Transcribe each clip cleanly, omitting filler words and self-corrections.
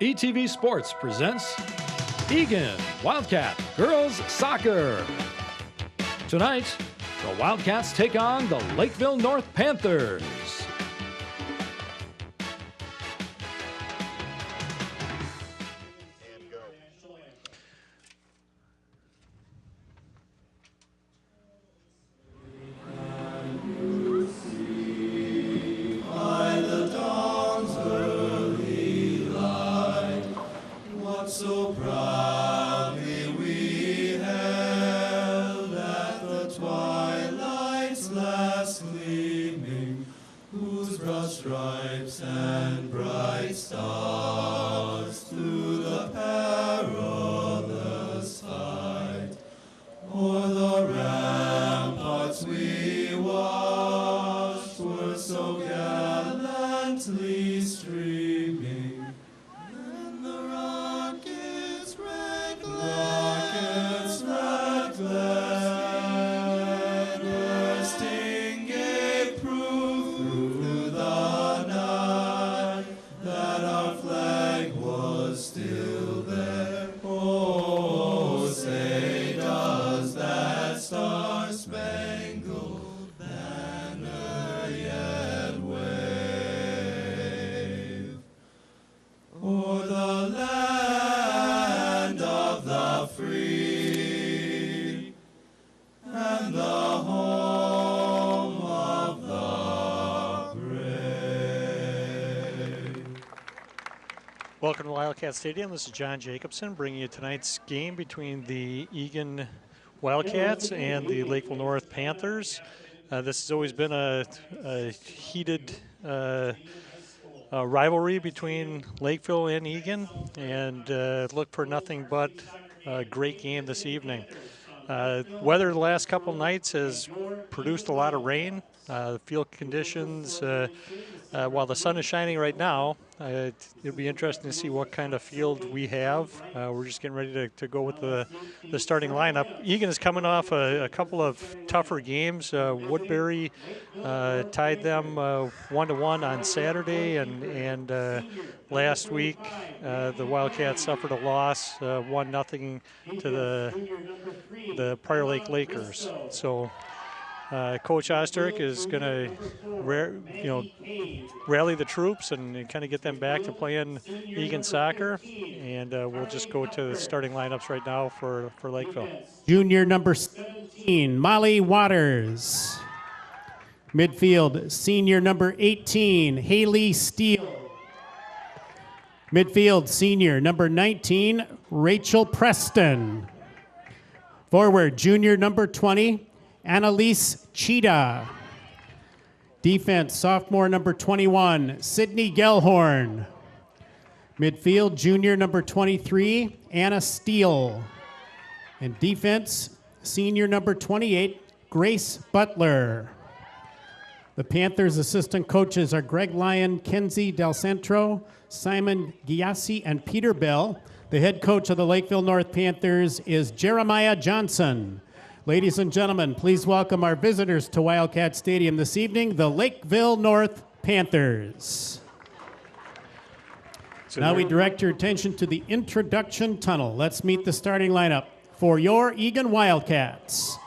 ETV Sports presents Eagan Wildcat Girls Soccer. Tonight, the Wildcats take on the Lakeville North Panthers. So proudly we held at the twilight's last gleaming, whose broad stripes and bright stars through the perilous fight o'er the ramparts we watched were so gallantly streaming. Rockets red glare bursting gave proof through the night that our flag was still there. Oh, say does that star-spangled banner yet wave o'er the land of the free and the home of the brave. Welcome to Wildcat Stadium. This is John Jacobson bringing you tonight's game between the Eagan Wildcats and the Lakeville North Panthers. This has always been a heated rivalry between Lakeville and Eagan, and look for nothing but a great game this evening. Weather the last couple nights has produced a lot of rain. Field conditions, while the sun is shining right now, it'll be interesting to see what kind of field we have. We're just getting ready to go with the starting lineup. Eagan is coming off a couple of tougher games. Woodbury tied them 1-1 on Saturday, and last week the Wildcats suffered a loss 1-0 to the Prior Lake Lakers. So Coach Osterk is going to, rally the troops and kind of get them back to playing Eagan soccer. And we'll just go to the starting lineups right now for Lakeville. Junior number 17, Molly Waters. Midfield, senior number 18, Haley Steele. Midfield, senior number 19, Rachel Preston. Forward, junior number 20, Annalise Cheetah. Defense, sophomore number 21, Sydney Gellhorn. Midfield, junior number 23, Anna Steele. And defense, senior number 28, Grace Butler. The Panthers' assistant coaches are Greg Lyon, Kenzie Del Centro, Simon Giassi, and Peter Bell. The head coach of the Lakeville North Panthers is Jeremiah Johnson. Ladies and gentlemen, please welcome our visitors to Wildcat Stadium this evening, the Lakeville North Panthers. So now we direct your attention to the introduction tunnel. Let's meet the starting lineup for your Eagan Wildcats.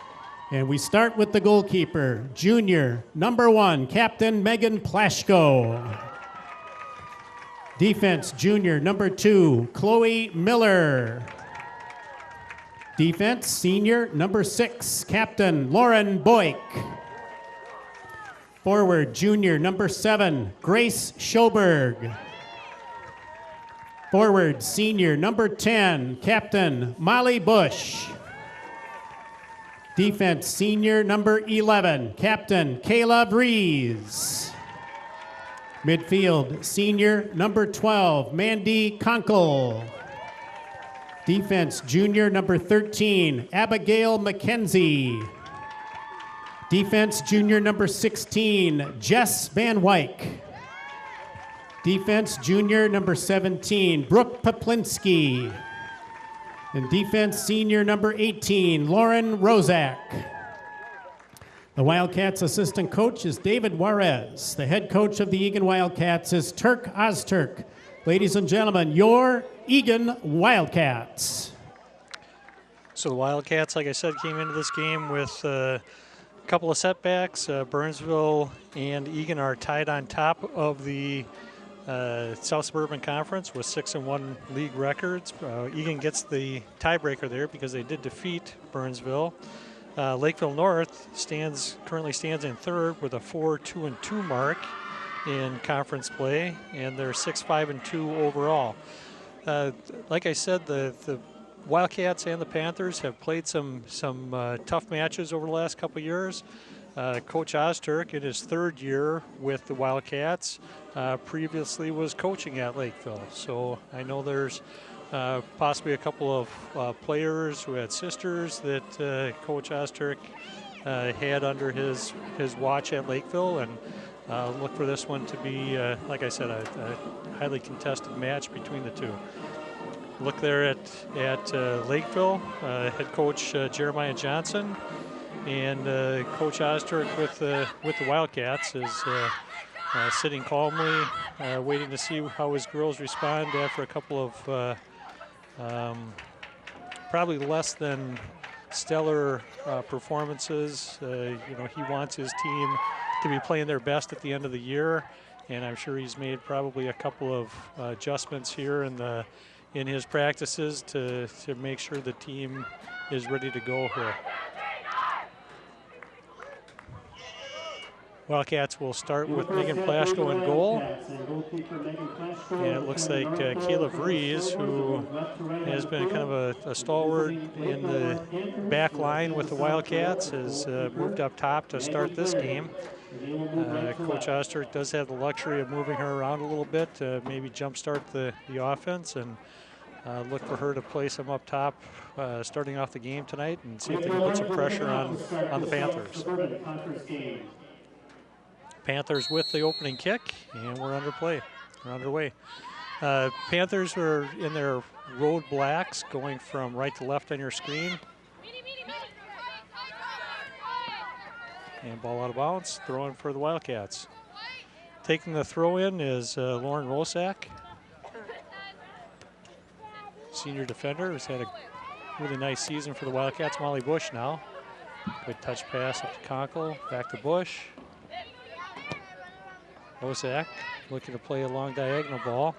And we start with the goalkeeper, junior, number 1, Captain Megan Plashko. Defense, junior, number 2, Chloe Miller. Defense, senior, number 6, Captain Lauren Boyk. Forward, junior, number 7, Grace Schoberg. Forward, senior, number 10, Captain Molly Bush. Defense, senior, number 11, Captain Kayla Breeze. Midfield, senior, number 12, Mandy Conkle. Defense, junior, number 13, Abigail McKenzie. Defense, junior, number 16, Jess Van Wyk. Defense, junior, number 17, Brooke Poplinski. And defense, senior, number 18, Lauren Rozak. The Wildcats assistant coach is David Juarez. The head coach of the Eagan Wildcats is Turk Ozturk. Ladies and gentlemen, your Eagan Wildcats. So the Wildcats, like I said, came into this game with a couple of setbacks. Burnsville and Eagan are tied on top of the South Suburban Conference with 6-1 league records. Eagan gets the tiebreaker there because they did defeat Burnsville. Lakeville North currently stands in third with a 4-2-2 mark in conference play, and they're 6-5-2 overall. Like I said, the Wildcats and the Panthers have played some tough matches over the last couple of years. Coach Ozturk, in his third year with the Wildcats, previously was coaching at Lakeville. So I know there's possibly a couple of players who had sisters that Coach Ozturk had under his watch at Lakeville, and look for this one to be, like I said, a highly contested match between the two. Look there at Lakeville, head coach Jeremiah Johnson, and Coach Ozturk with the Wildcats is sitting calmly, waiting to see how his girls respond after a couple of probably less than stellar performances. He wants his team to be playing their best at the end of the year, and I'm sure he's made probably a couple of adjustments here in his practices to make sure the team is ready to go here. Wildcats will start with Megan Plaschko in goal. And it looks like Kayla Vries, who has been kind of a stalwart in the back line with the Wildcats, has moved up top to start this game. Coach Ozturk does have the luxury of moving her around a little bit to maybe jumpstart the offense, and look for her to play some up top starting off the game tonight and see if they can put some pressure on the Panthers. Panthers with the opening kick, and we're underway. Panthers are in their road blacks, going from right to left on your screen. And ball out of bounds, throw in for the Wildcats. Taking the throw in is Lauren Rosak, senior defender, who's had a really nice season for the Wildcats. Molly Bush now. Good touch pass up to Conkle, back to Bush. Rosak looking to play a long diagonal ball.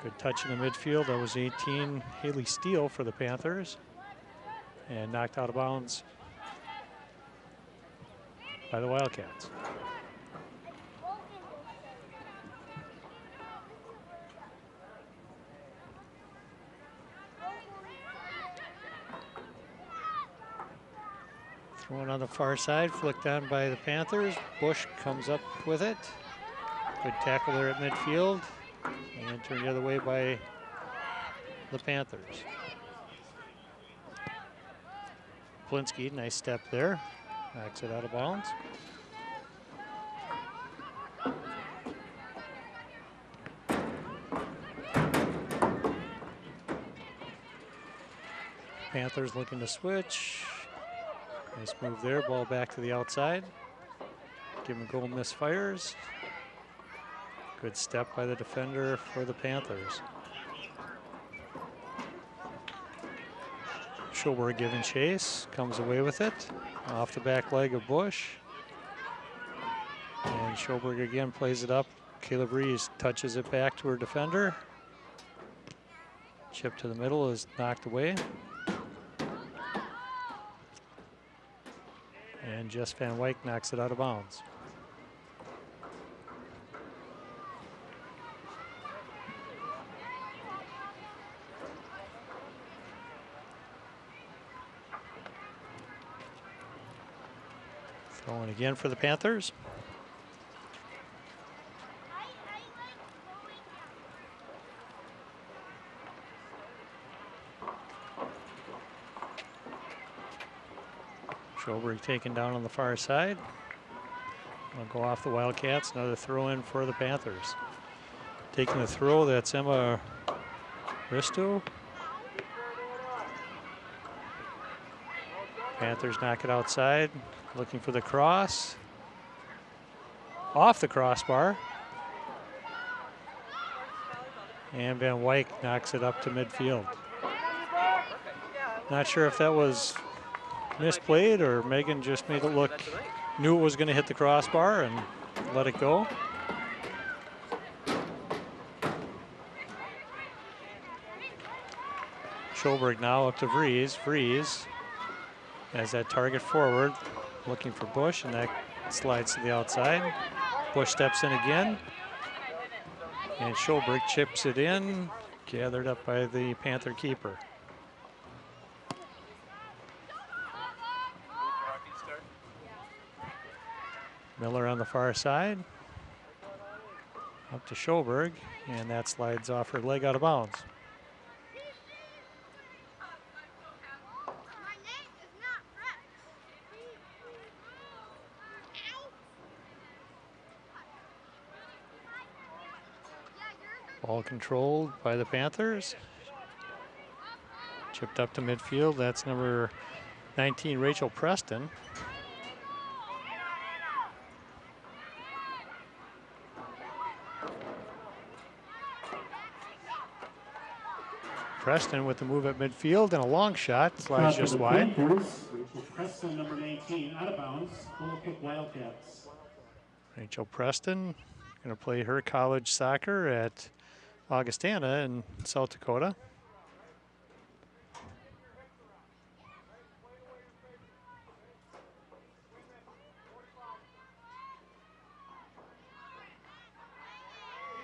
Good touch in the midfield. That was 18, Haley Steele for the Panthers. And knocked out of bounds by the Wildcats. Thrown on the far side, flicked on by the Panthers. Bush comes up with it. Good tackle there at midfield. And turned the other way by the Panthers. Plinsky, nice step there. Knocks it out of bounds. Panthers looking to switch. Nice move there, ball back to the outside. Give him a goal, misfires. Good step by the defender for the Panthers. Schoberg giving chase, comes away with it. Off the back leg of Bush. And Schoberg again plays it up. Kayla Breeze touches it back to her defender. Chip to the middle is knocked away. And Jess Van Wyk knocks it out of bounds. Throwing again for the Panthers. Schoberg taken down on the far side. I'll go off the Wildcats. Another throw in for the Panthers. Taking the throw, that's Emma Risto. Panthers knock it outside, looking for the cross. off the crossbar. And Van Wyk knocks it up to midfield. Not sure if that was misplayed or Megan just made it look, knew it was going to hit the crossbar and let it go. Schoberg now up to Vries. Vries has that target forward, looking for Bush, and that slides to the outside. Bush steps in again, and Schoberg chips it in, gathered up by the Panther keeper. Miller on the far side, up to Schoberg, and that slides off her leg out of bounds. Ball controlled by the Panthers. Chipped up to midfield. That's number 19, Rachel Preston. Preston with the move at midfield and a long shot. Slides just wide. Rachel Preston, number 19, out of bounds. Goal kick Wildcats. Rachel Preston going to play her college soccer at Augustana in South Dakota.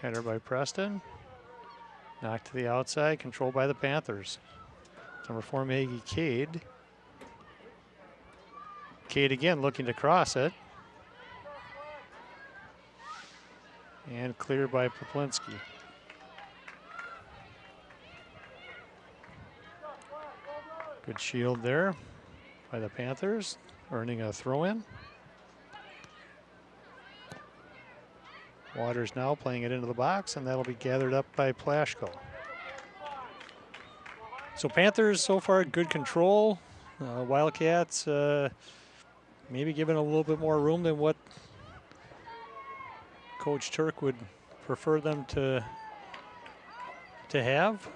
Header by Preston. Knocked to the outside, controlled by the Panthers. Number 4, Maggie Cade. Cade again looking to cross it. And cleared by Poplinski. Good shield there by the Panthers, earning a throw-in. Waters now playing it into the box, and that'll be gathered up by Plashko. So Panthers so far good control. Wildcats maybe given a little bit more room than what Coach Turk would prefer them to have.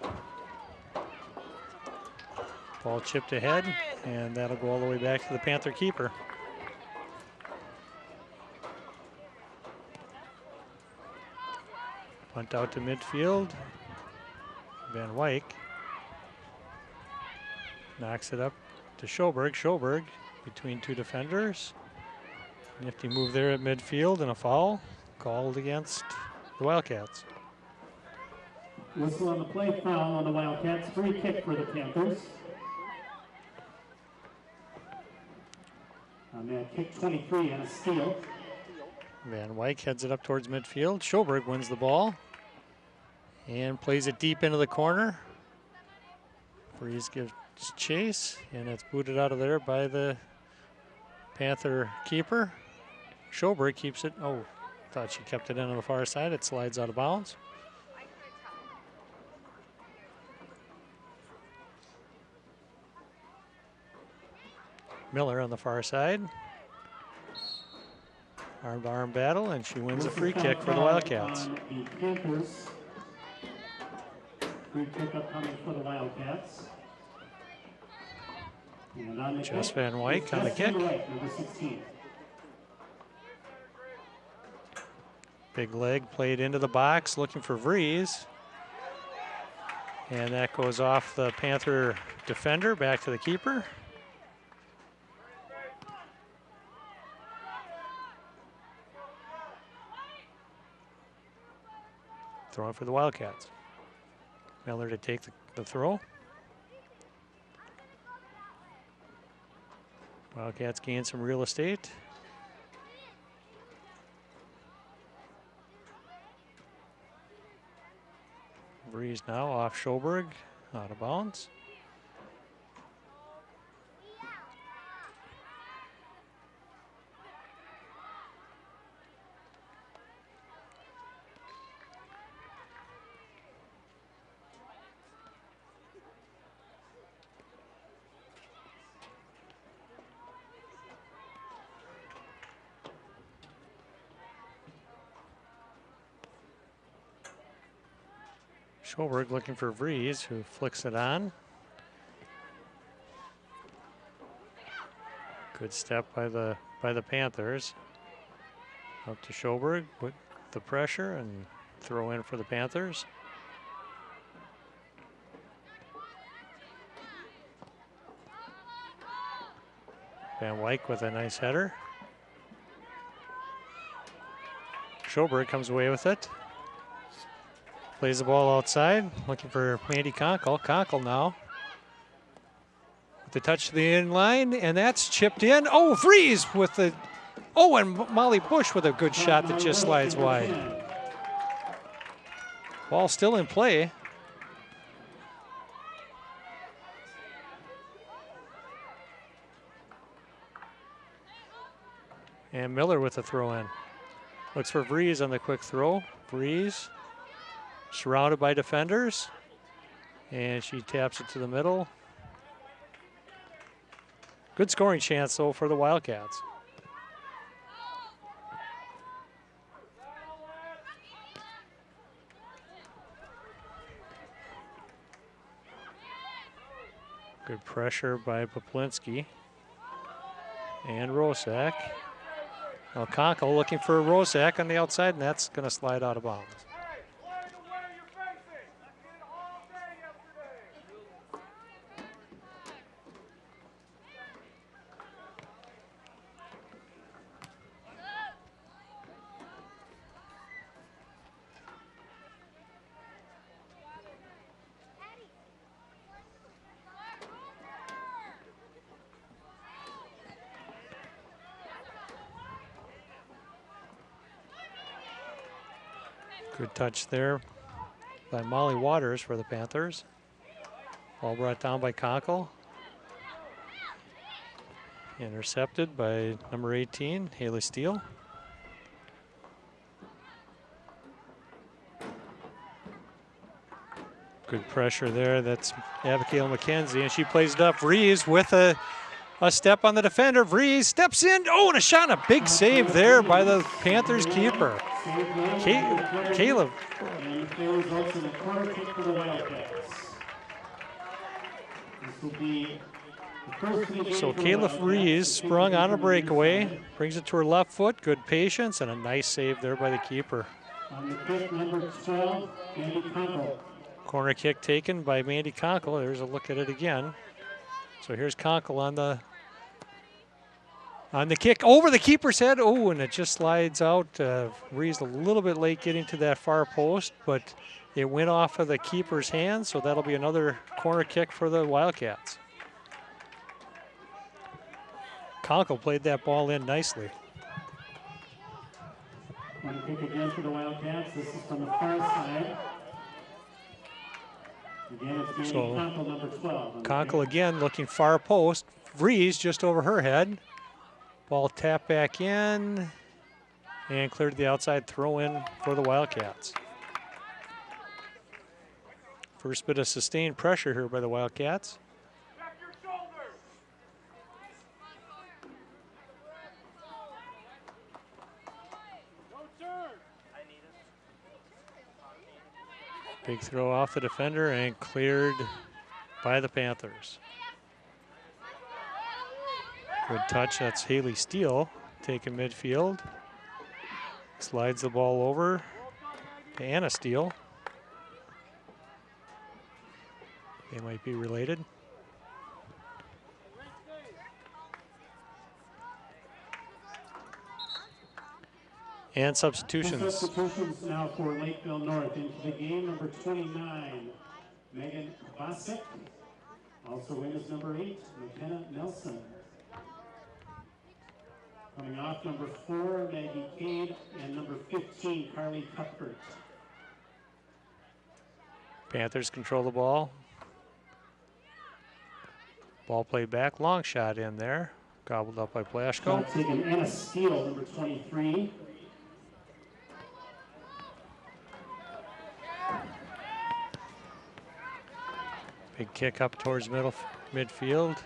Ball chipped ahead, and that'll go all the way back to the Panther keeper. Punt out to midfield. Van Wyk knocks it up to Schoberg. Schoberg between two defenders. Nifty move there at midfield and a foul called against the Wildcats. Whistle on the play, foul on the Wildcats. Free kick for the Panthers. On that kick 23 and a steal. Van Wyk heads it up towards midfield. Schoberg wins the ball and plays it deep into the corner. Breeze gives chase, and it's booted out of there by the Panther keeper. Schoberg keeps it. Oh, thought she kept it in on the far side. It slides out of bounds. Miller on the far side. Arm-to-arm battle, and she wins a free kick for the Wildcats. The Panthers. Free kick upcoming for the Wildcats. And on the Jess kick, Van Wyk on the kick. Right, number 16. Big leg played into the box, looking for Vries. And that goes off the Panther defender, back to the keeper. Throwing for the Wildcats. Miller to take the throw. Wildcats gain some real estate. Breeze now off Schoberg, out of bounds. Schoberg looking for Vries, who flicks it on. Good step by the Panthers. Up to Schoberg with the pressure and throw in for the Panthers. Van Wyk with a nice header. Schoberg comes away with it. Plays the ball outside, looking for Mandy Conkle. Conkle now. With the touch to the end line, and that's chipped in. Oh, Vries with the, oh, and Molly Bush with a good shot that just slides wide. Ball still in play. And Miller with the throw in. Looks for Vries on the quick throw. Vries surrounded by defenders. And she taps it to the middle. Good scoring chance, though, for the Wildcats. Good pressure by Poplinski. And Rosak. Now Conkle looking for Rosak on the outside, and that's going to slide out of bounds. Good touch there by Molly Waters for the Panthers. Ball brought down by Conkle. Intercepted by number 18, Haley Steele. Good pressure there. That's Abigail McKenzie, and she plays it up. Vries with a step on the defender. Vries steps in. Oh, and a shot, a big save there by the Panthers keeper. Caleb. So Caleb Vries sprung on a breakaway, brings it to her left foot. Good patience and a nice save there by the keeper. On the kick, number 12, Mandy Conkle. Corner kick taken by Mandy Conkle. There's a look at it again. So here's Conkle on the kick over the keeper's head. Oh, and it just slides out. Vries a little bit late getting to that far post, but it went off of the keeper's hand, so that'll be another corner kick for the Wildcats. Conkle played that ball in nicely. One kick again for the Wildcats. This is from the far side. Again, it's Mandy Conkle, number 12. Conkle again looking far post. Vries just over her head. Ball tapped back in and cleared the outside throw in for the Wildcats. First bit of sustained pressure here by the Wildcats. Big throw off the defender and cleared by the Panthers. Good touch, that's Haley Steele taking midfield. Slides the ball over to Anna Steele. They might be related. And substitutions. Substitutions now for Lakeville North. Into the game, number 29, Megan Bosick. Also in is number 8, McKenna Nelson. Coming off, number 4, Maggie Cade, and number 15, Carly Cuthbert. Panthers control the ball. Ball played back, long shot in there. Gobbled up by Plashko. Taking Anna Steele, number 23. Big kick up towards midfield.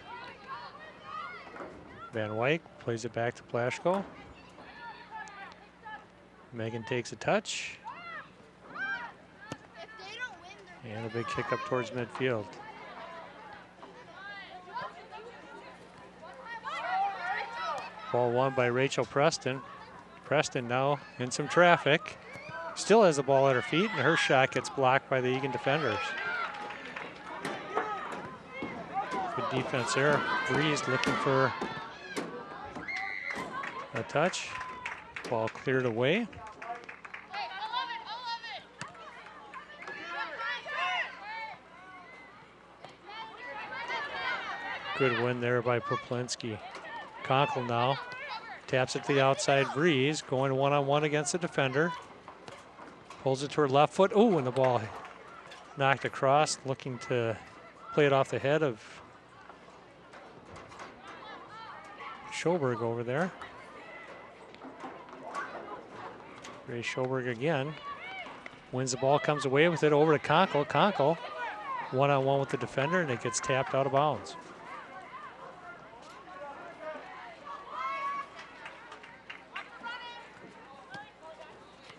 Van Wyk plays it back to Plashko. Megan takes a touch. And a big kick up towards midfield. Ball won by Rachel Preston. Preston now in some traffic. Still has the ball at her feet, and her shot gets blocked by the Eagan defenders. Good defense there. Breeze looking for a touch. Ball cleared away. Good win there by Poplinski. Conkle now taps it to the outside. Breeze going one-on-one against the defender. Pulls it to her left foot. Oh, and the ball knocked across, looking to play it off the head of Schoberg over there. Ray Schoberg again. Wins the ball, comes away with it over to Conkle. Conkle one-on-one with the defender, and it gets tapped out of bounds.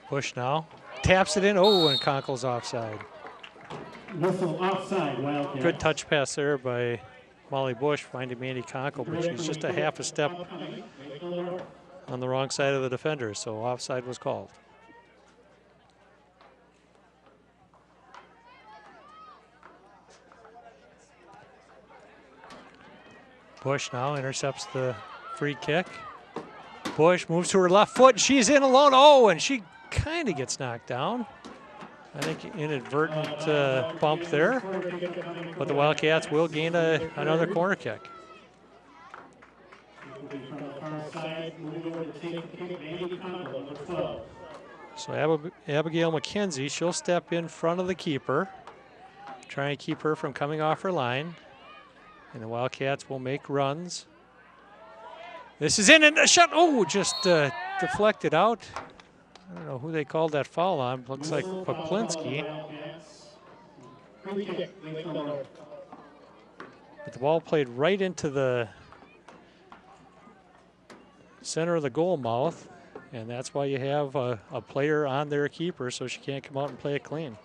Bush now taps it in. Oh, and Conkle's offside. Whistle offside, Wildcats. Good touch pass there by Molly Bush, finding Mandy Conkle, but she's just a half a step on the wrong side of the defender, so offside was called. Bush now intercepts the free kick. Bush moves to her left foot. She's in alone. Oh, and she kind of gets knocked down. I think inadvertent bump there, but the Wildcats will gain another corner kick. So Abigail McKenzie, she'll step in front of the keeper, try and keep her from coming off her line, and the Wildcats will make runs. This is in and a shot. Oh, just deflected out. I don't know who they called that foul on. Looks like Poplinski. But the ball played right into the center of the goal mouth, and that's why you have a player on their keeper, so she can't come out and play it clean.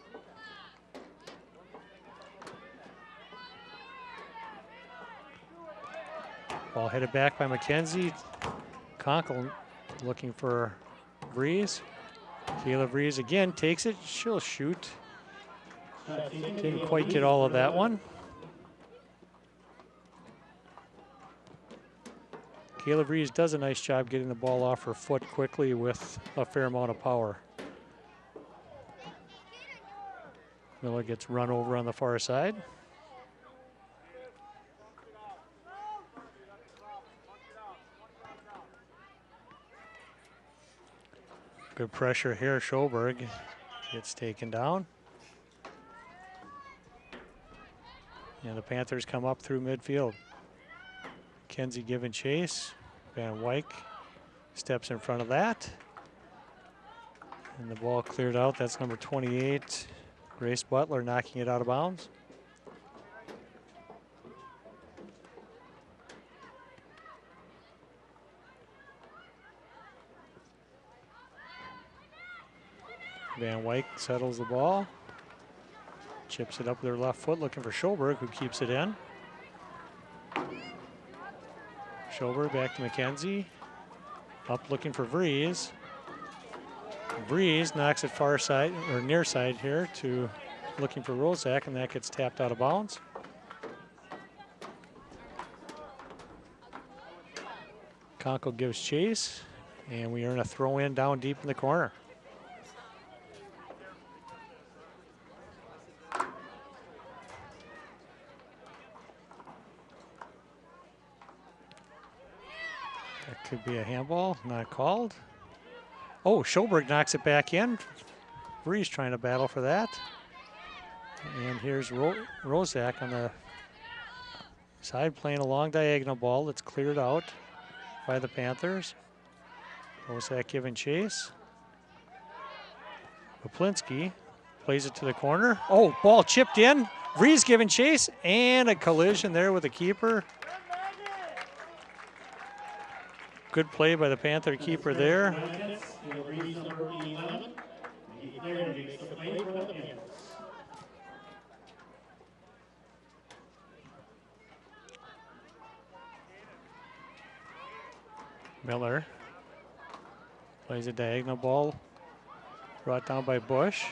Ball headed back by McKenzie. Conkle looking for Breeze. Kayla Breeze again takes it. She'll shoot. Didn't quite get all of that one. Kayla Breeze does a nice job getting the ball off her foot quickly with a fair amount of power. Miller gets run over on the far side. Good pressure here. Schoberg gets taken down. And the Panthers come up through midfield. Kenzie giving chase. Van Wyk steps in front of that. And the ball cleared out. That's number 28, Grace Butler, knocking it out of bounds. Van Wyk settles the ball. Chips it up with her left foot, looking for Schoberg, who keeps it in. Schoberg back to McKenzie. Up looking for Breeze. Breeze knocks it far side, or near side here, to looking for Rozak, and that gets tapped out of bounds. Conkle gives chase, and we earn a throw in down deep in the corner. Could be a handball, not called. Oh, Schoberg knocks it back in. Breeze trying to battle for that. And here's Rozak on the side playing a long diagonal ball that's cleared out by the Panthers. Rozak giving chase. Poplinski plays it to the corner. Oh, ball chipped in. Breeze giving chase, and a collision there with the keeper. Good play by the Panther keeper there. Miller plays a diagonal ball, brought down by Bush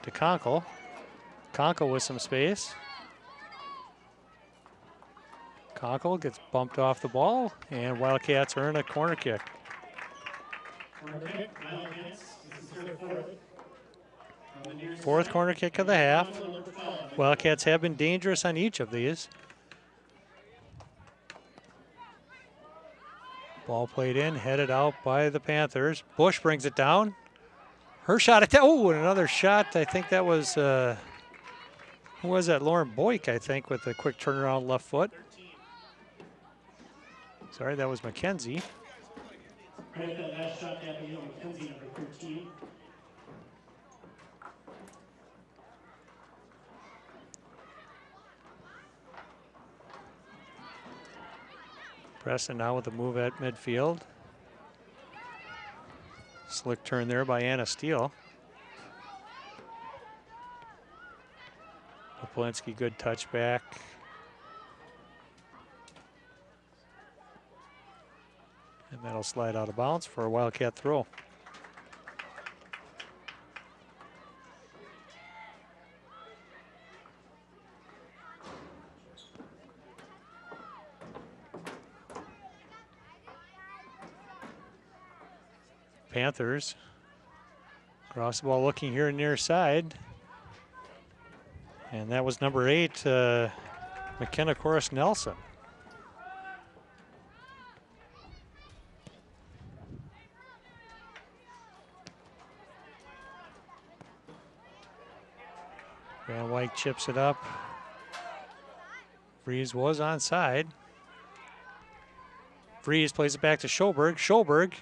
to Conkle. Conkle with some space. Conkle gets bumped off the ball, and Wildcats earn a corner kick. Fourth corner kick of the half. Wildcats have been dangerous on each of these. Ball played in, headed out by the Panthers. Bush brings it down. Her shot at and another shot. I think that was, who was that? Lauren Boyk, I think, with a quick turnaround left foot. Sorry, that was Mackenzie. Preston now with the move at midfield. Slick turn there by Anna Steele. Polinski, good touchback. And that'll slide out of bounds for a Wildcat throw. Panthers cross the ball looking here near side. And that was number 8, McKenna Corus Nelson. Van Wyk chips it up. Vries was onside. Vries plays it back to Schoberg. Schoberg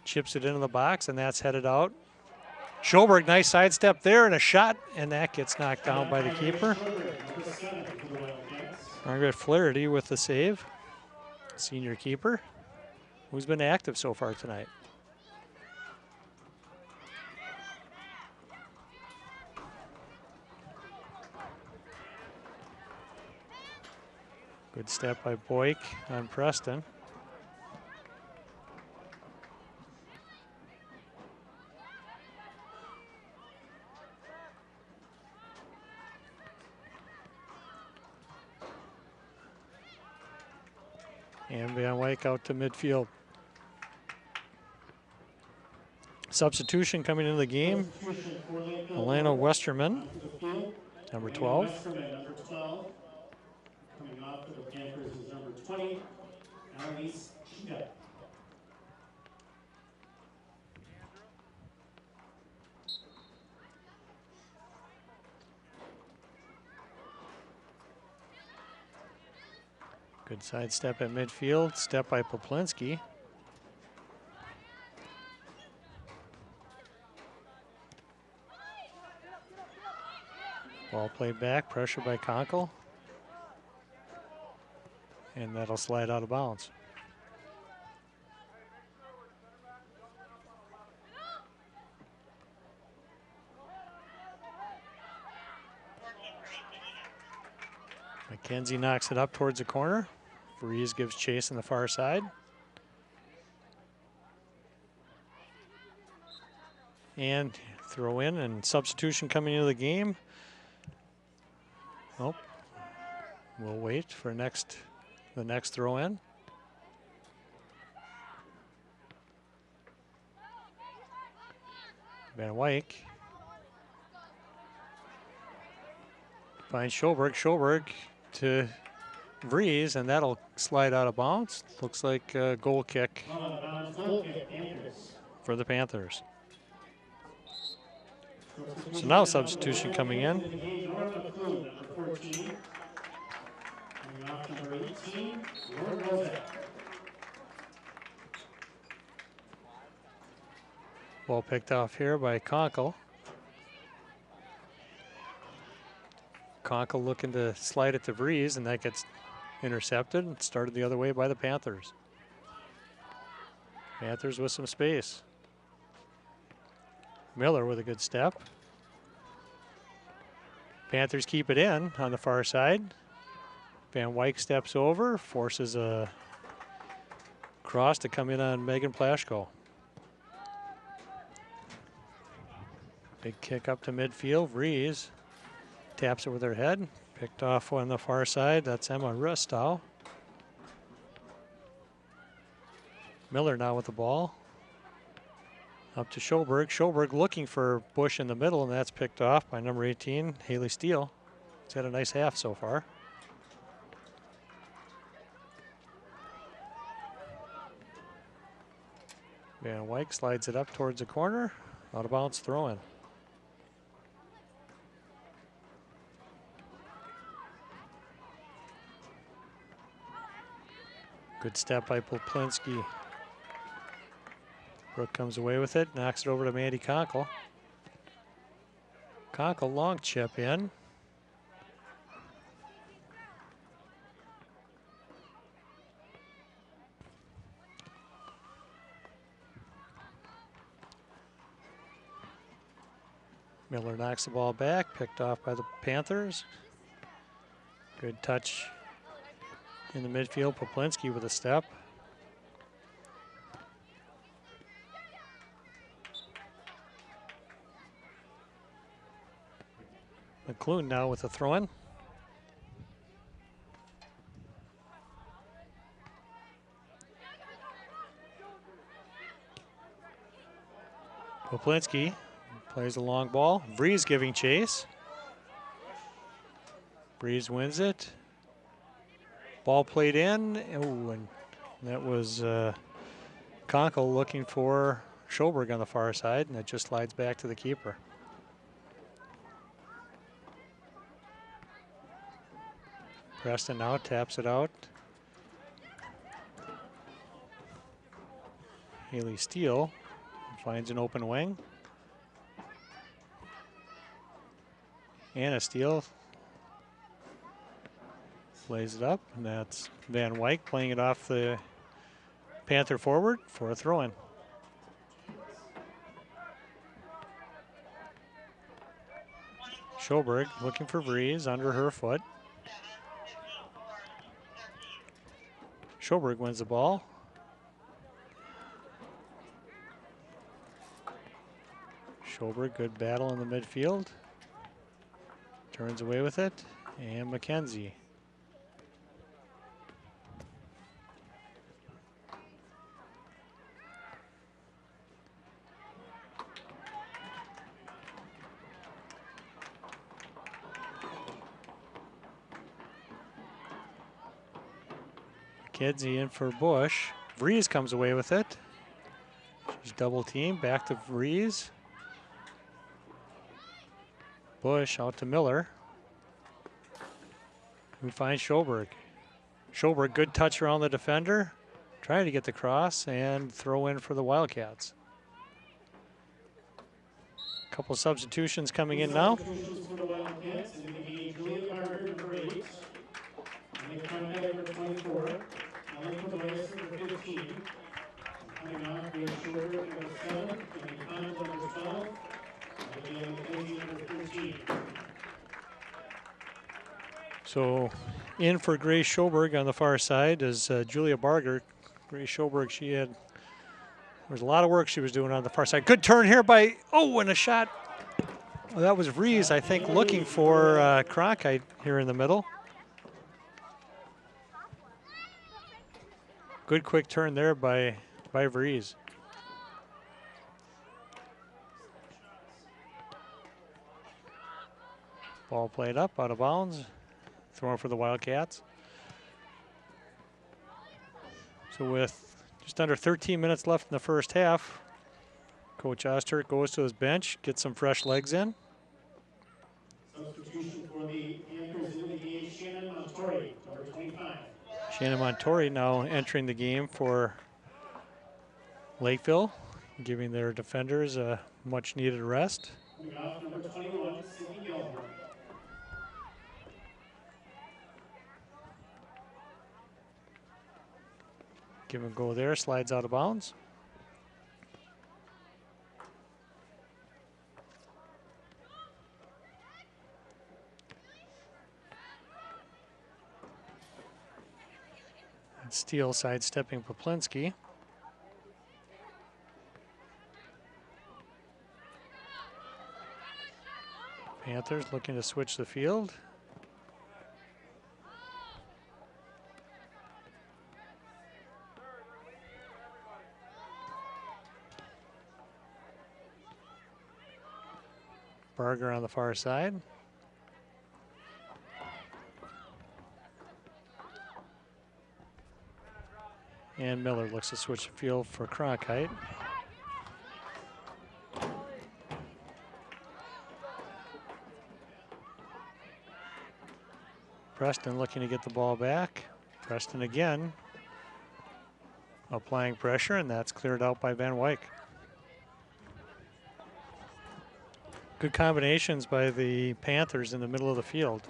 chips it into the box, and that's headed out. Schoberg, nice sidestep there and a shot, and that gets knocked down by the keeper. Margaret Flaherty with the save, senior keeper, who's been active so far tonight. Good step by Boyk on Preston. And Van Wyk out to midfield. Substitution coming into the game. Alana Westerman, number 12. Coming off for the Panthers is number 20, Annalise Cheetah. Good sidestep at midfield, step by Poplinski. Ball played back, pressure by Conkle. And that'll slide out of bounds. McKenzie knocks it up towards the corner. Vries gives chase on the far side. And throw in and substitution coming into the game. Nope. We'll wait for the next throw in. Van Wyk finds Schoberg. Schoberg to Vries, and that'll slide out of bounds. Looks like a goal kick for the Panthers. So now substitution coming in. Ball picked off here by Conkle. Conkle looking to slide it to Vries, and that gets intercepted and started the other way by the Panthers. Panthers with some space. Miller with a good step. Panthers keep it in on the far side. Van Wyk steps over, forces a Cross to come in on Megan Plashko. Big kick up to midfield. Vries taps it with her head. Picked off on the far side. That's Emma Rustow. Miller now with the ball. Up to Schoberg. Schoberg looking for Bush in the middle, and that's picked off by number 18, Haley Steele. He's had a nice half so far. Van Wyk slides it up towards the corner. Out of bounds throw in. Good step by Poplinski. Brooke comes away with it, knocks it over to Mandy Conkle. Conkle long chip in. Miller knocks the ball back, picked off by the Panthers. Good touch in the midfield. Poplinski with a step. McClune now with a throw-in. Poplinski plays a long ball. Vries giving chase. Vries wins it. Ball played in. Oh, and that was Conkle looking for Schoberg on the far side, and it just slides back to the keeper. Preston now taps it out. Haley Steele finds an open wing. Anna Steele plays it up, and that's Van Wyk playing it off the Panther forward for a throw-in. Schoberg looking for Vries under her foot. Schoberg wins the ball. Schoberg, good battle in the midfield. Turns away with it, and McKenzie. McKenzie in for Bush. Vries comes away with it. She's double teamed, back to Vries. Bush out to Miller. We find Schoberg. Schoberg, good touch around the defender. Trying to get the cross and throw in for the Wildcats. A couple of substitutions coming in now. So in for Grace Schoberg on the far side is Julia Barger. Grace Schoberg, there was a lot of work she was doing on the far side. Good turn here by, and a shot. Well, that was Vries, I think, looking for Cronkite here in the middle. Good quick turn there by Vries. Ball played up, out of bounds. Throwing for the Wildcats. So with just under 13 minutes left in the first half, Coach Oster goes to his bench, gets some fresh legs in. Substitution for the Panthers in the game, Shannon Montori, number 25. Shannon Montori now entering the game for Lakeville, giving their defenders a much needed rest. Off number 21, Sydney Gilmore. Give him a go there, slides out of bounds. Steele sidestepping Poplinski. Panthers looking to switch the field. Barger on the far side. And Miller looks to switch the field for Cronkite. Preston looking to get the ball back. Preston again applying pressure, and that's cleared out by Van Wyk. Good combinations by the Panthers in the middle of the field.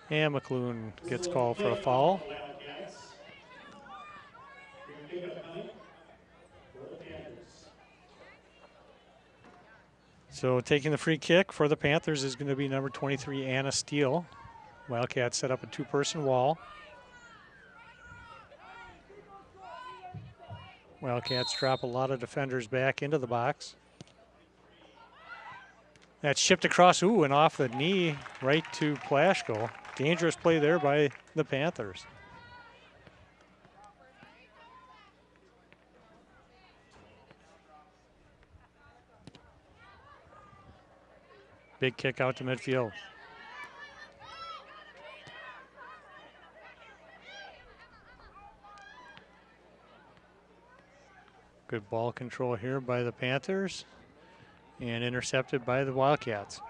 And McLuhan gets called for a foul. So taking the free kick for the Panthers is going to be number 23, Anna Steele. Wildcats set up a two-person wall. Wildcats drop a lot of defenders back into the box. That's shipped across, ooh, and off the knee right to Plashko. Dangerous play there by the Panthers. Big kick out to midfield. Good ball control here by the Panthers and intercepted by the Wildcats.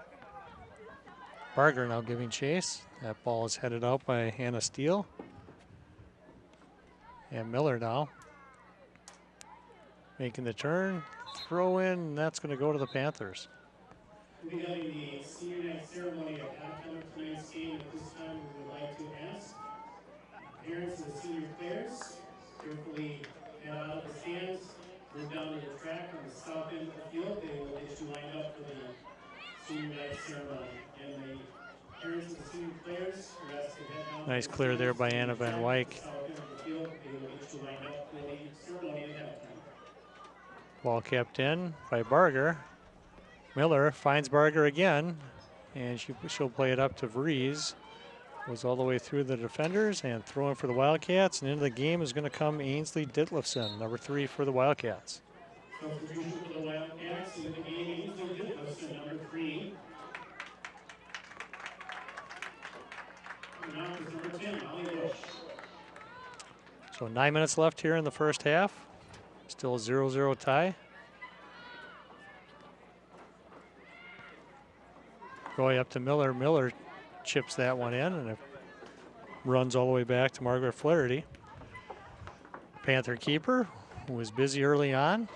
Barger now giving chase. That ball is headed out by Hannah Steele. And Miller now making the turn, throw in, and that's going to go to the Panthers. Regarding the senior night ceremony of outcome of tonight's game, at this time we would like to ask parents of the senior players carefully head out of the stands, move down to the track on the south end of the field. They will get you lined up for the senior night ceremony. And the parents of the senior players are asked to head down. Nice clear there by Anna Van Wyk. South end of the field. They will get you lined up for the ceremony at halftime. Ball kept in by Barger. Miller finds Barger again, and she'll play it up to Vries. Goes all the way through the defenders and throwing for the Wildcats. And into the game is going to come Ainsley Ditlefson, number 3 for the Wildcats. Substitution for the Wildcats in the game, Ainsley Ditlefson, number 3. Coming out is number 10, Molly Bush. So 9 minutes left here in the first half. Still a 0-0 tie. Going up to Miller. Miller chips that one in, and it runs all the way back to Margaret Flaherty. Panther keeper, who was busy early on.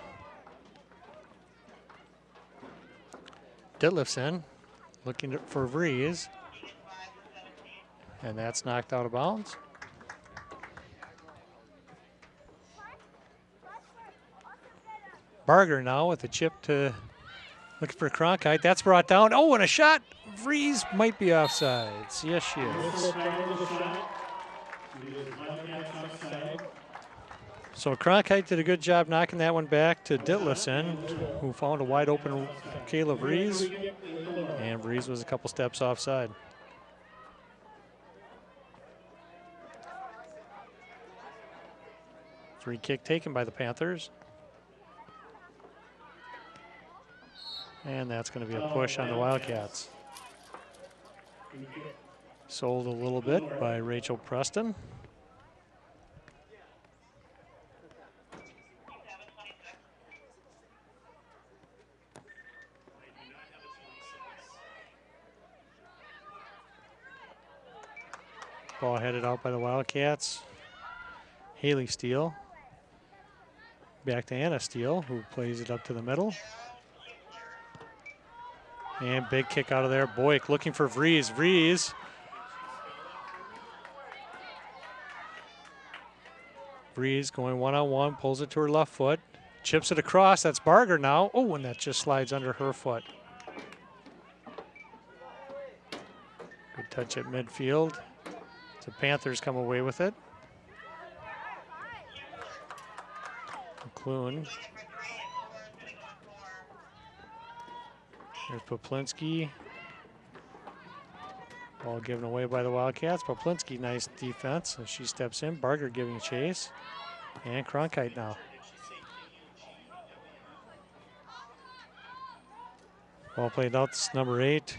Ditlefson looking for Vries, and that's knocked out of bounds. Barger now with the chip to looking for Cronkite. That's brought down. Oh, and a shot. Vries might be offsides. Yes, she is. So Cronkite did a good job knocking that one back to Ditlefson, who found a wide open Kayla Vries, and Vries was a couple steps offside. Free kick taken by the Panthers. And that's going to be a push on the Wildcats. Sold a little bit by Rachel Preston. Ball headed out by the Wildcats. Haley Steele. Back to Anna Steele, who plays it up to the middle. And big kick out of there. Boyk looking for Vries. Vries. Vries going one-on-one, pulls it to her left foot. Chips it across. That's Barger now. Oh, and that just slides under her foot. Good Good touch at midfield. The Panthers come away with it. McClune. There's Poplinski. Ball given away by the Wildcats. Poplinski, nice defense as she steps in. Barger giving chase. And Cronkite now. Ball played out. This is number 8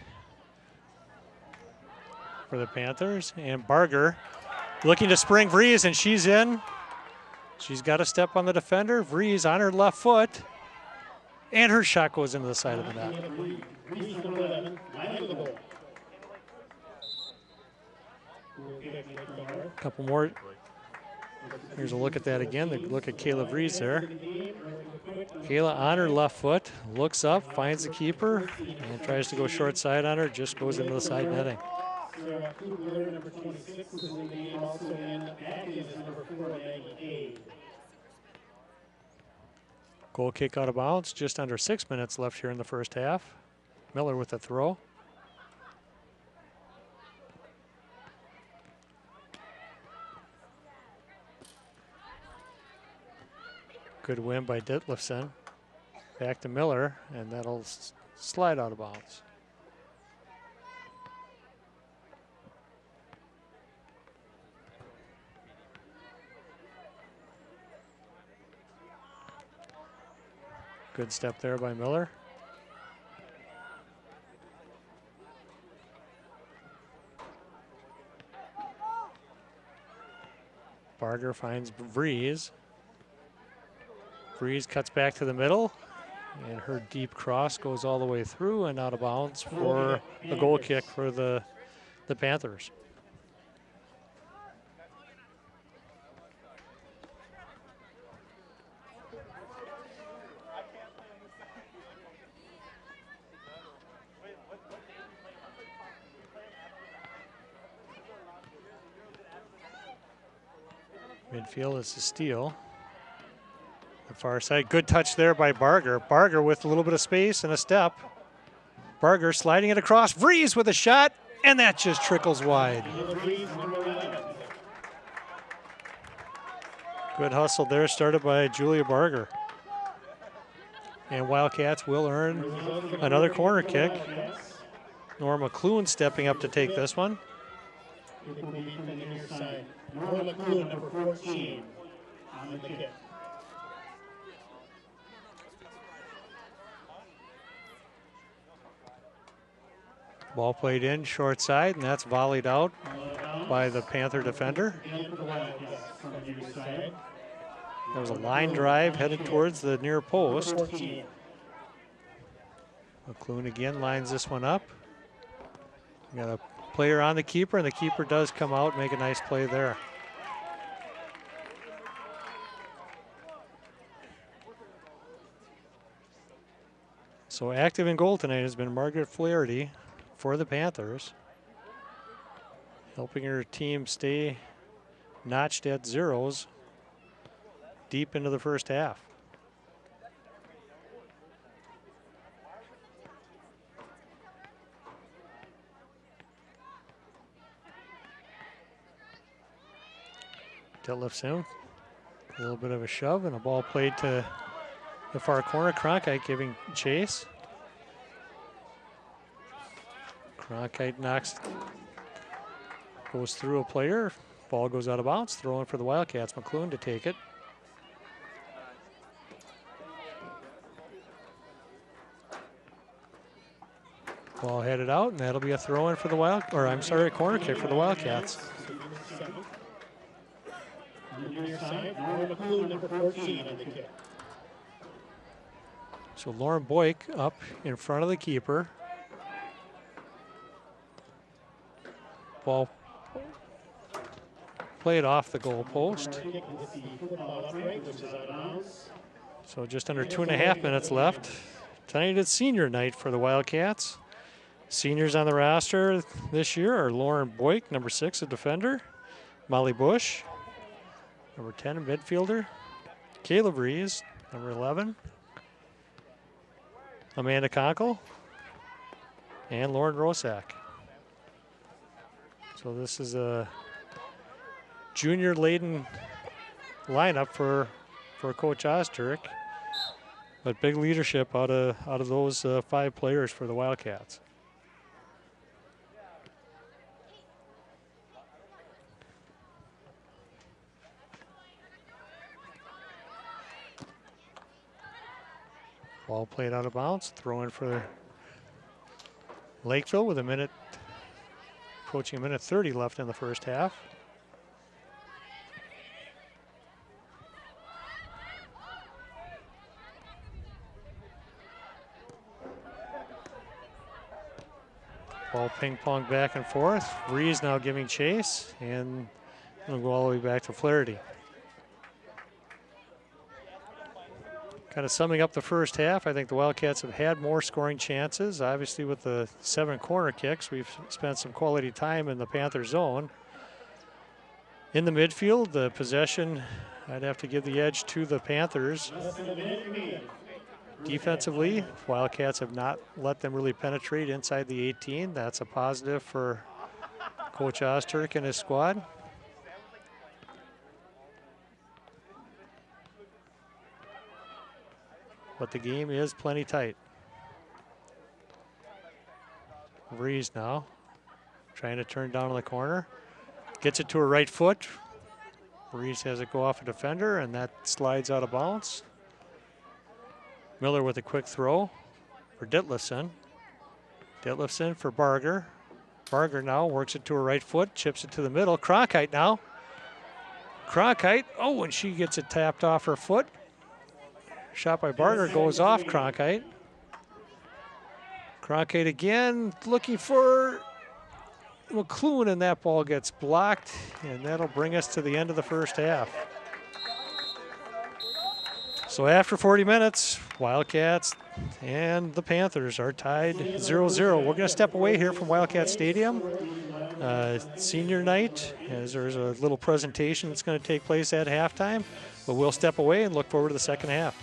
for the Panthers. And Barger looking to spring Vries, and she's in. She's got a step on the defender. Vries on her left foot. And her shot goes into the side of the net. Couple more. Here's a look at that again. Look at Kayla Vries there. Kayla on her left foot, looks up, finds the keeper, and tries to go short side on her. Just goes into the side netting. Number 26 is in the game, also in Atkins is number 4, Maggie A. Goal kick out of bounds. Just under 6 minutes left here in the first half. Miller with the throw. Good win by Ditlefsen. Back to Miller, and that'll slide out of bounds. Good step there by Miller. Barger finds Vries. Vries cuts back to the middle, and her deep cross goes all the way through and out of bounds for a goal kick for the Panthers. Midfield is a steal. The far side, good touch there by Barger. Barger with a little bit of space and a step. Barger sliding it across. Vries with a shot, and that just trickles wide. Good hustle there, started by Julia Barger. And Wildcats will earn another corner kick. Norma McClune stepping up to take this one. Norma McClune, number 14, on the kick. Ball played in, short side, and that's volleyed out by the Panther defender. There was a line drive headed towards the near post. McClune again lines this one up. We got a player on the keeper, and the keeper does come out and make a nice play there. So active in goal tonight has been Margaret Flaherty for the Panthers, helping her team stay notched at zeros deep into the first half. Ditlefsen, a little bit of a shove, and a ball played to the far corner. Cronkite giving chase. Cronkite goes through a player. Ball goes out of bounds. Throw in for the Wildcats. McClune to take it. Ball headed out, and that'll be a throw in for the a corner kick for the Wildcats. So Lauren Boyk up in front of the keeper. Ball played off the goal post. So just under 2.5 minutes left. Tonight is senior night for the Wildcats. Seniors on the roster this year are Lauren Boyk, number 6, a defender. Molly Bush, number 10, a midfielder. Kayla Vries, number 11. Amanda Conkle. And Lauren Rosak. So this is a junior-laden lineup for Coach Osterich, but big leadership out of those 5 players for the Wildcats. Ball played out of bounds, throw in for Lakeville with approaching a minute 30 left in the first half. Ball ping-pong back and forth. Rees now giving chase, and it'll go all the way back to Flaherty. Kind of summing up the first half, I think the Wildcats have had more scoring chances. Obviously, with the 7 corner kicks, we've spent some quality time in the Panther zone. In the midfield, the possession, I'd have to give the edge to the Panthers. Defensively, Wildcats have not let them really penetrate inside the 18. That's a positive for Coach Osterich and his squad. But the game is plenty tight. Rees now trying to turn down in the corner. Gets it to her right foot. Rees has it go off a defender, and that slides out of bounds. Miller with a quick throw for Ditlevson. Ditlevson for Barger. Barger now works it to her right foot, chips it to the middle. Cronkite now. Cronkite, oh, and she gets it tapped off her foot. Shot by Barger goes off Cronkite. Cronkite again looking for McClune, and that ball gets blocked, and that'll bring us to the end of the first half. So after 40 minutes, Wildcats and the Panthers are tied 0-0. We're going to step away here from Wildcat Stadium. Senior night, as there's a little presentation that's going to take place at halftime, but we'll step away and look forward to the second half.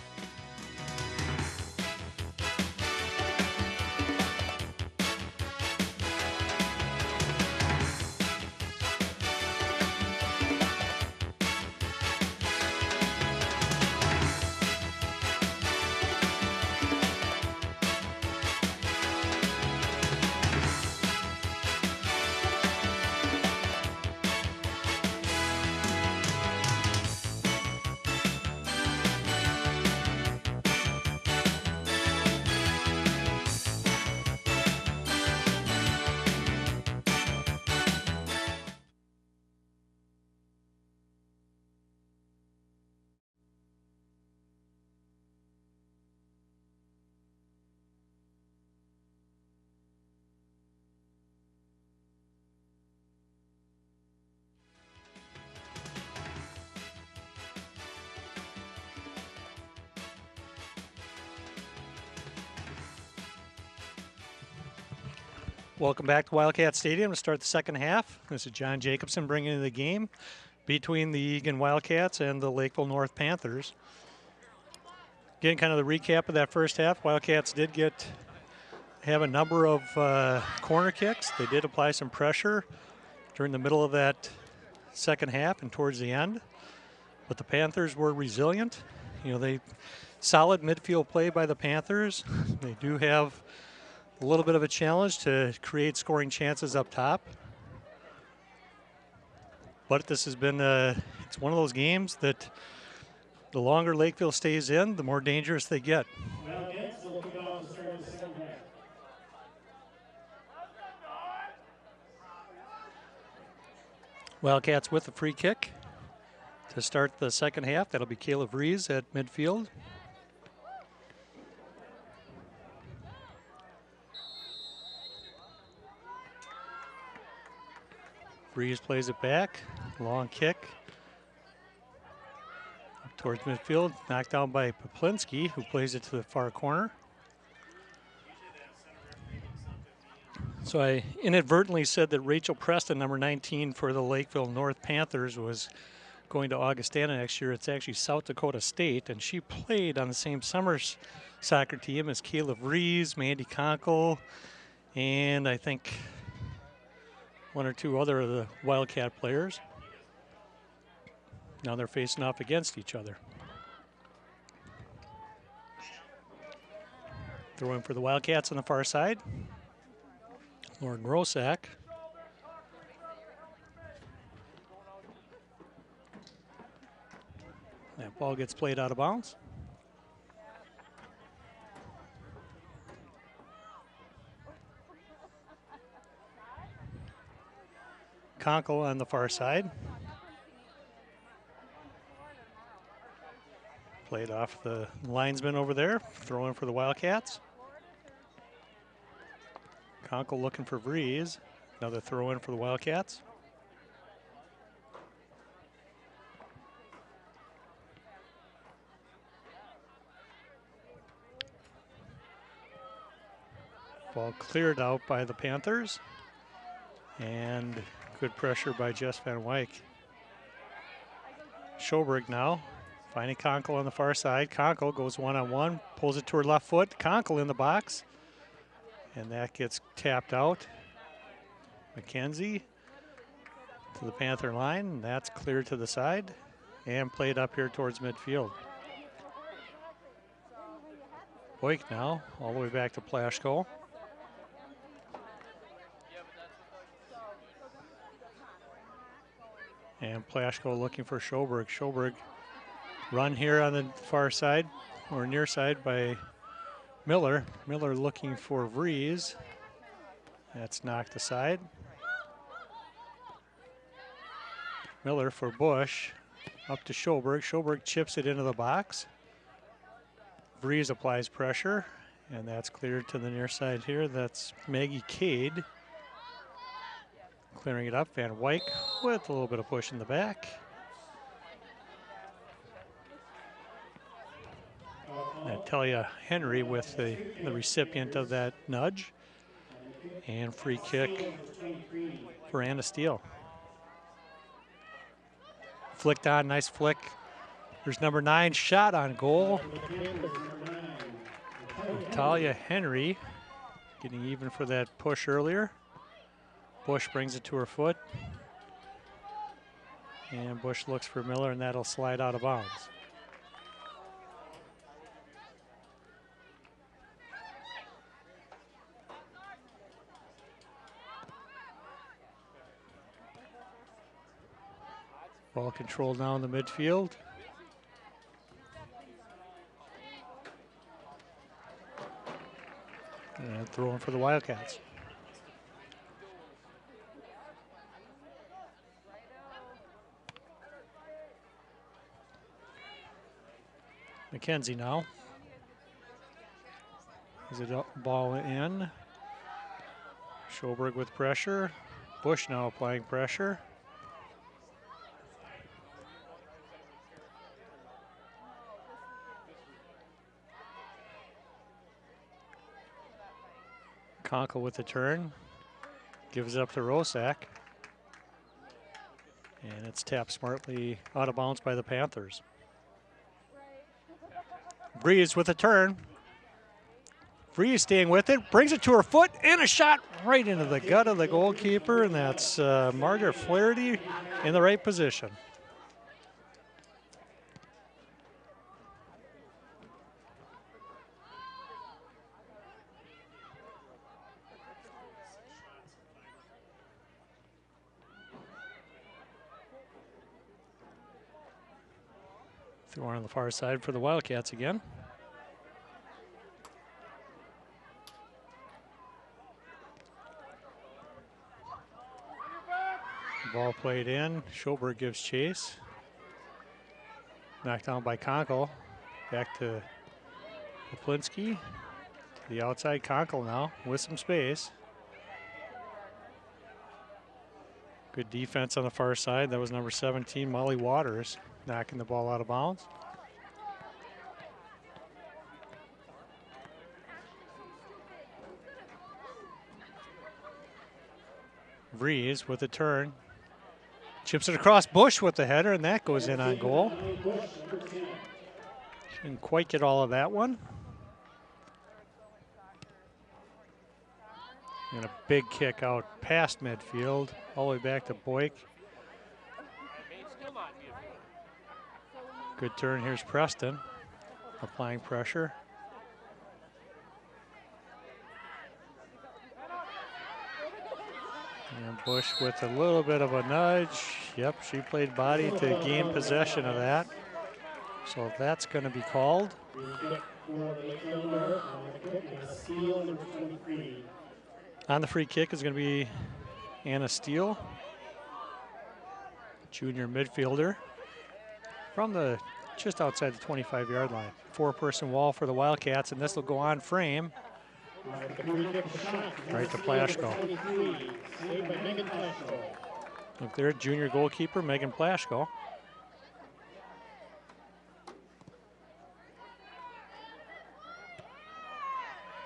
Welcome back to Wildcat Stadium to start the second half. This is John Jacobson bringing in the game between the Eagan Wildcats and the Lakeville North Panthers. Again, kind of the recap of that first half. Wildcats did have a number of corner kicks. They did apply some pressure during the middle of that second half and towards the end. But the Panthers were resilient. You know, solid midfield play by the Panthers. They do have a little bit of a challenge to create scoring chances up top. But this has been, it's one of those games that the longer Lakeville stays in, the more dangerous they get. Wildcats with the free kick to start the second half. That'll be Caleb Rees at midfield. Rees plays it back, long kick up towards midfield, knocked down by Poplinski, who plays it to the far corner. So I inadvertently said that Rachel Preston, number 19 for the Lakeville North Panthers, was going to Augustana next year. It's actually South Dakota State, and she played on the same summer soccer team as Caleb Rees, Mandy Conkle, and I think one or two other of the Wildcat players. Now they're facing off against each other. Throwing for the Wildcats on the far side. Lauren Rosak. That ball gets played out of bounds. Conkle on the far side. Played off the linesman over there, throwing for the Wildcats. Conkle looking for Breeze. Another throw in for the Wildcats. Ball cleared out by the Panthers. And good pressure by Jess Van Wyk. Schoberg now, finding Conkle on the far side. Conkle goes one-on-one, pulls it to her left foot. Conkle in the box. And that gets tapped out. McKenzie to the Panther line. And that's cleared to the side and played up here towards midfield. Boyk now, all the way back to Plashko. And Plashko looking for Schoberg. Schoberg run here on the far side, or near side by Miller. Miller looking for Vrees. That's knocked aside. Miller for Bush. Up to Schoberg. Schoberg chips it into the box. Vrees applies pressure, and that's cleared to the near side here. That's Maggie Cade. Clearing it up, Van Wyk with a little bit of push in the back. Natalia Henry with the recipient of that nudge. And free kick for Anna Steele. Flicked on, nice flick. There's number 9, shot on goal. Natalia Henry getting even for that push earlier. Bush brings it to her foot. And Bush looks for Miller, and that'll slide out of bounds. Ball controlled now in the midfield. And throwing for the Wildcats. McKenzie now. Is it up, ball in? Schoberg with pressure. Bush now applying pressure. Conkle with the turn. Gives it up to Rosak. And it's tapped smartly out of bounds by the Panthers. Breeze with a turn. Breeze staying with it, brings it to her foot, and a shot right into the gut of the goalkeeper, and that's Margaret Flaherty in the right position. Throw on the far side for the Wildcats again. Ball played in. Schoberg gives chase. Knocked down by Conkle. Back to Poplinski. To the outside, Conkle now with some space. Good defense on the far side. That was number 17, Molly Waters, knocking the ball out of bounds. Vrees with a turn. Chips it across. Bush with the header, and that goes in on goal. Didn't quite get all of that one. And a big kick out past midfield, all the way back to Boyk. Good turn. Here's Preston applying pressure. And Bush with a little bit of a nudge. Yep, she played body to gain possession of that. So that's going to be called. On the free kick is going to be Anna Steele, junior midfielder, from the just outside the 25-yard line. 4-person wall for the Wildcats, and this will go on frame. Right to Plashko. Look there, junior goalkeeper Megan Plashko.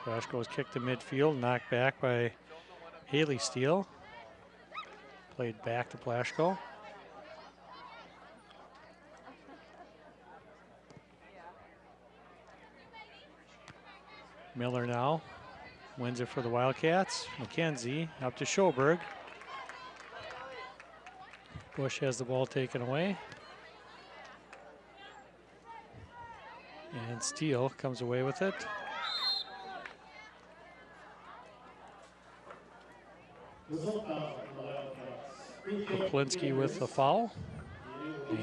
Plashko was kicked to midfield, knocked back by Haley Steele. Played back to Plashko. Miller now wins it for the Wildcats. McKenzie up to Schoberg. Bush has the ball taken away. And Steele comes away with it. Koplinski with the foul.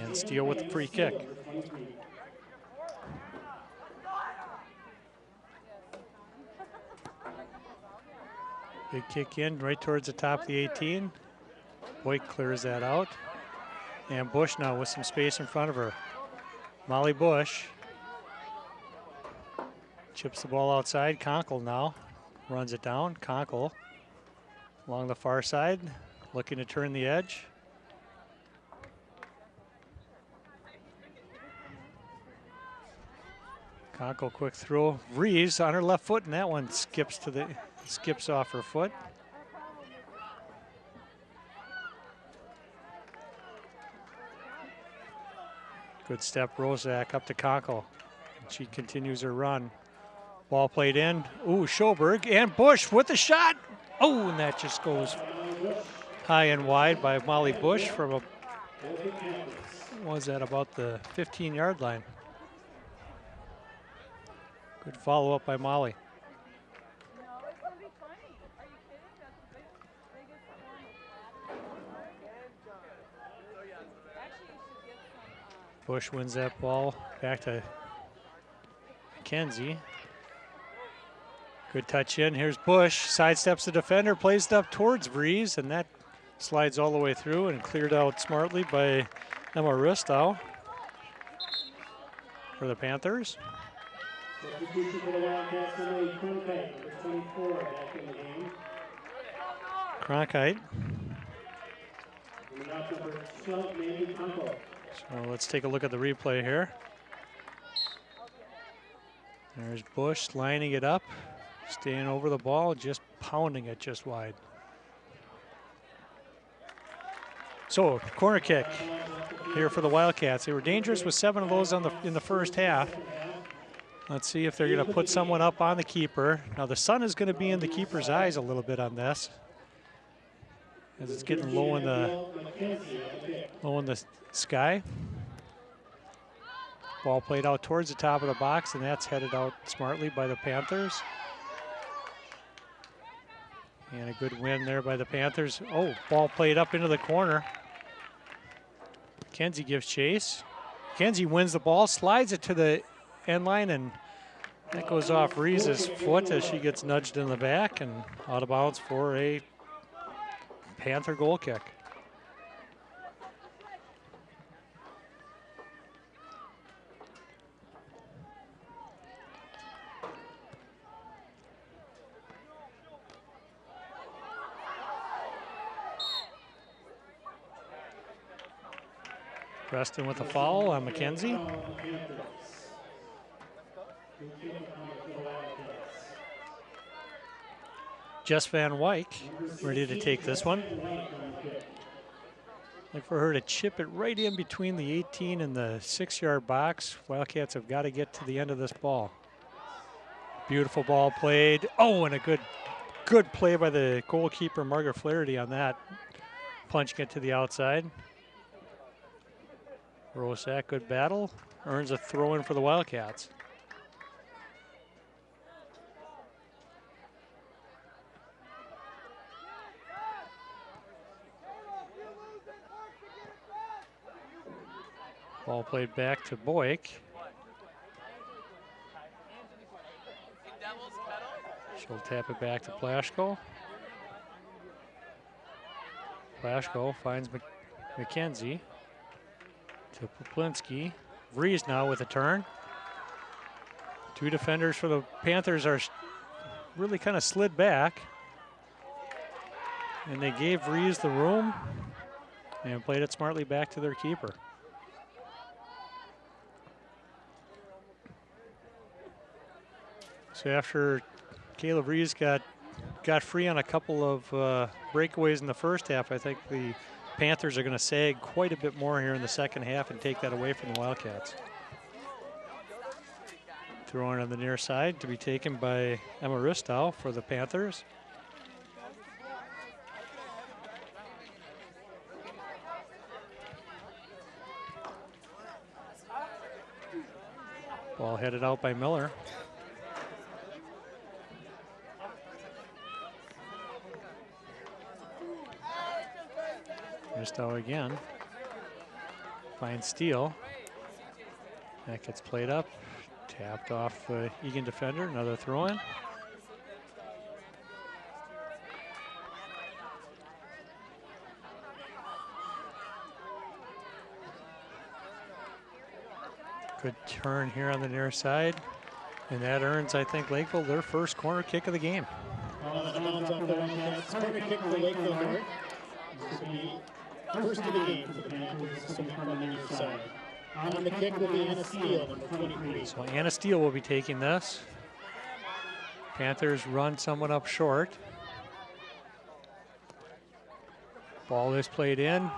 And Steele with the free kick. Big kick in right towards the top of the 18. Boyk clears that out. And Bush now with some space in front of her. Molly Bush chips the ball outside. Conkle now runs it down. Conkle along the far side, looking to turn the edge. Conkle quick throw. Reeves on her left foot, and that one skips off her foot. Good step, Roszak up to Conkle. She continues her run. Ball played in. Ooh, Schoberg and Bush with the shot. Oh, and that just goes high and wide by Molly Bush from a, what was that, about the 15-yard line. Good follow-up by Molly. Bush wins that ball back to McKenzie. Good touch in. Here's Bush. Sidesteps the defender, plays it up towards Reeves, and that slides all the way through and cleared out smartly by Emma Ristow for the Panthers. Cronkite. So let's take a look at the replay here. There's Bush lining it up, staying over the ball, just pounding it just wide. So corner kick here for the Wildcats. They were dangerous with 7 of those in the first half. Let's see if they're going to put someone up on the keeper. Now the sun is going to be in the keeper's eyes a little bit on this, as it's getting low in the sky. Ball played out towards the top of the box, and that's headed out smartly by the Panthers. And a good win there by the Panthers. Oh, ball played up into the corner. Kenzie gives chase. Kenzie wins the ball, slides it to the end line, and that goes off Reese's foot as she gets nudged in the back and out of bounds for a Panther goal kick. Preston with a foul on McKenzie. Jess Van Wyk ready to take this one. Like for her to chip it right in between the 18 and the 6-yard box. Wildcats have got to get to the end of this ball. Beautiful ball played. Oh, and a good Good play by the goalkeeper, Margaret Flaherty, on that. Punching it to the outside. Rosak, good battle. Earns a throw in for the Wildcats. Ball played back to Boyk. She'll tap it back to Plashko. Plashko finds McKenzie to Poplinski. Vries now with a turn. Two defenders for the Panthers are really kind of slid back. And they gave Vries the room and played it smartly back to their keeper. So after Kayla Vries got free on a couple of breakaways in the first half, I think the Panthers are going to sag quite a bit more here in the second half and take that away from the Wildcats. Throwing on the near side to be taken by Emma Ristow for the Panthers. Ball headed out by Miller. Ristow again. Finds Steele. That gets played up. Tapped off the Eagan defender. Another throw in. Good turn here on the near side. And that earns, I think, Lakeville their first corner kick of the game. Corner kick for Lakeville North. This will be first of the game for the Panthers. This will be from the near side. On the kick will be Anna Steele, number 23. So Anna Steele will be taking this. Panthers run someone up short. Ball is played in.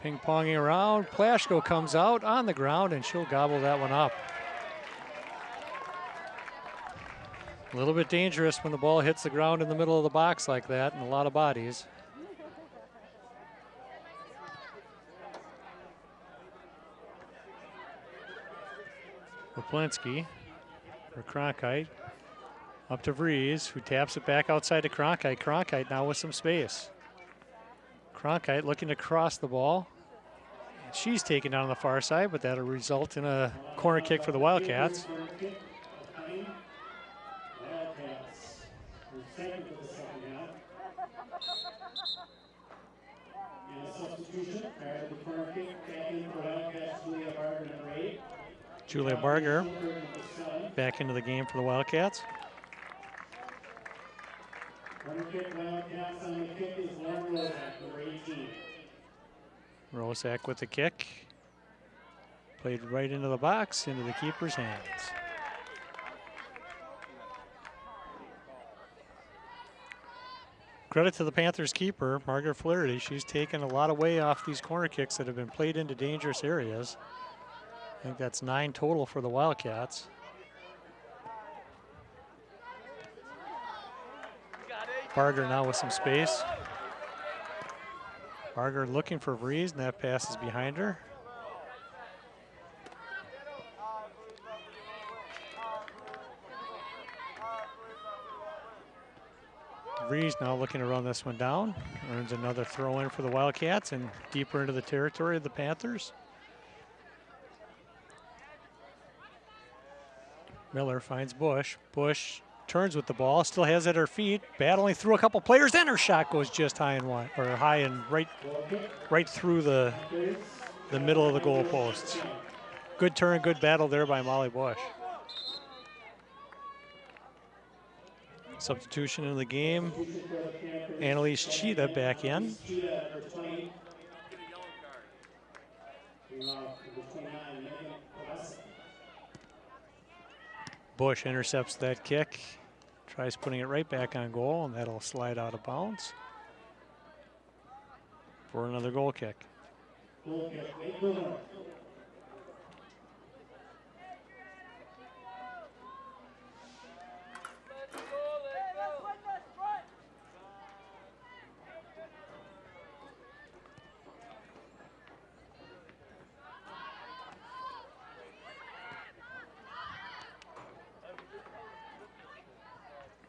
Ping-ponging around. Plashko comes out on the ground, and she'll gobble that one up. A little bit dangerous when the ball hits the ground in the middle of the box like that, and a lot of bodies. Poplinski for Cronkite. Up to Vries, who taps it back outside to Cronkite. Cronkite now with some space. Cronkite looking to cross the ball. She's taken down on the far side, but that'll result in a corner kick for the Wildcats. Julia Barger back into the game for the Wildcats. Rosak with the kick. Played right into the box, into the keeper's hands. Credit to the Panthers keeper, Margaret Flaherty. She's taken a lot of way off these corner kicks that have been played into dangerous areas. I think that's 9 total for the Wildcats. Barger now with some space. Barger looking for Vries, and that pass is behind her. Vries now looking to run this one down. Earns another throw in for the Wildcats and deeper into the territory of the Panthers. Miller finds Bush. Bush turns with the ball, still has it at her feet, battling through a couple players, then her shot goes just high and wide, or high and right through the middle of the goal posts. Good turn, good battle there by Molly Bush. Substitution in the game. Annalise Cheetah back in. Bush intercepts that kick, tries putting it right back on goal, and that'll slide out of bounds for another goal kick.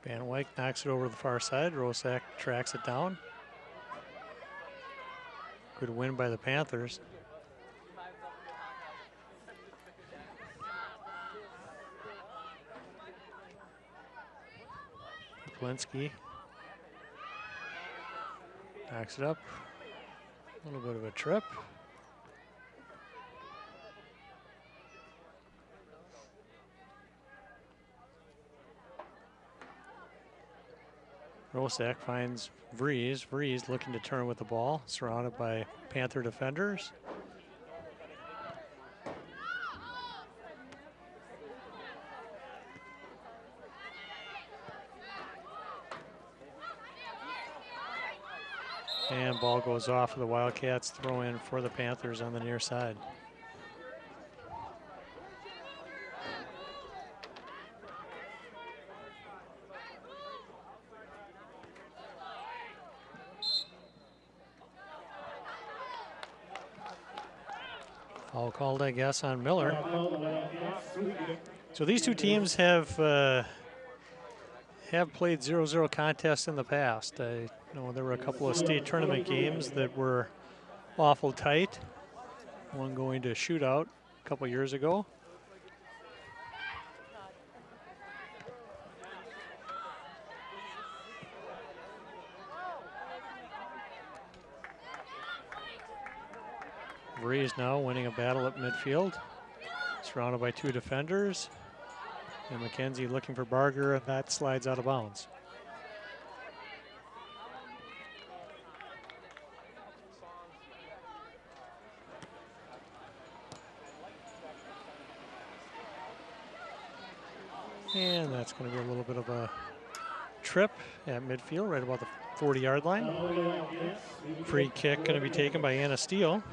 Van Wyk knocks it over to the far side. Rosak tracks it down. Good win by the Panthers. Polinsky knocks it up. A little bit of a trip. Rosak finds Vries. Vries looking to turn with the ball, surrounded by Panther defenders. And ball goes off of the Wildcats. Throw in for the Panthers on the near side. Foul called, I guess, on Miller. So these two teams have played 0-0 contests in the past. I know there were a couple of state tournament games that were awful tight. One going to shootout a couple years ago. Vries now winning a battle at midfield, surrounded by two defenders. And McKenzie looking for Barger, and that slides out of bounds. And that's going to be a little bit of a trip at midfield, right about the 40-yard line. Free kick going to be taken by Anna Steele.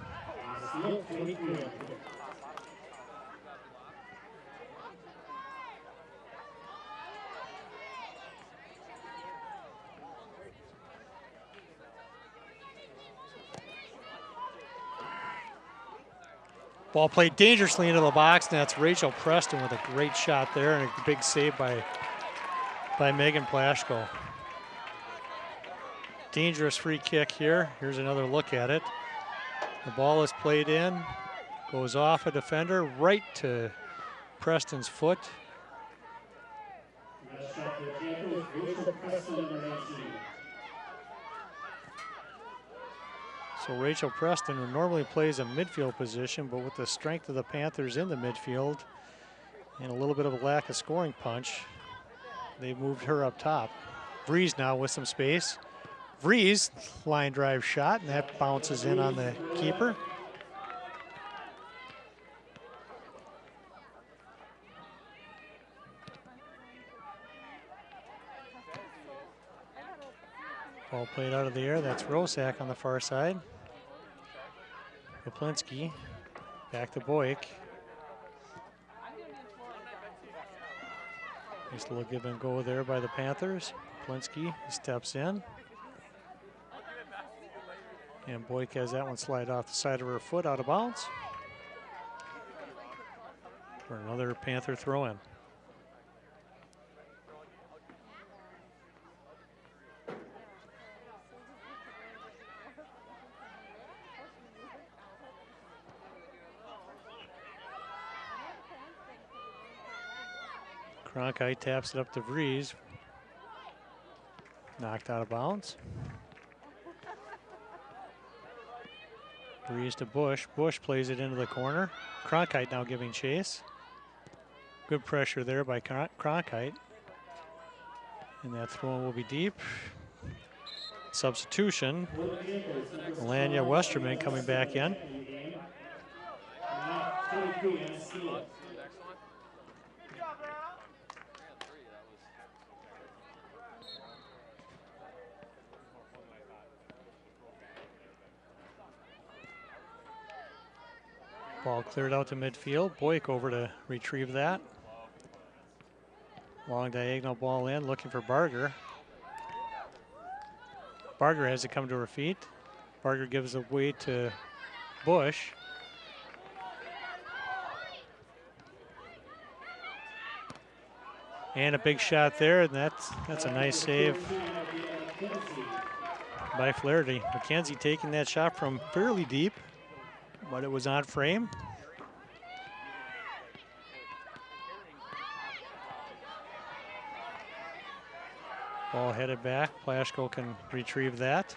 Ball played dangerously into the box, and that's Rachel Preston with a great shot there and a big save by Megan Plashko. Dangerous free kick here. Here's another look at it. The ball is played in, goes off a defender right to Preston's foot. So Rachel Preston, who normally plays a midfield position, but with the strength of the Panthers in the midfield and a little bit of a lack of scoring punch, they moved her up top. Vries now with some space. Vries, line drive shot, and that bounces in on the keeper. Ball played out of the air. That's Rosak on the far side. Kaplinski back to Boyk. Nice little give and go there by the Panthers. Kaplinski steps in. And Boyk has that one slide off the side of her foot out of bounds. For another Panther throw in. Cronkite taps it up to Vries. Knocked out of bounds. Vries to Bush. Bush plays it into the corner. Cronkite now giving chase. Good pressure there by Cronkite. And that throw will be deep. Substitution. Melania Westerman coming back in. Ball cleared out to midfield. Boyk over to retrieve that. Long diagonal ball in, looking for Barger. Barger has to come to her feet. Barger gives away to Bush. And a big shot there, and that's a nice save by Flaherty. McKenzie taking that shot from fairly deep, but it was on frame. Ball headed back. Plaschko can retrieve that.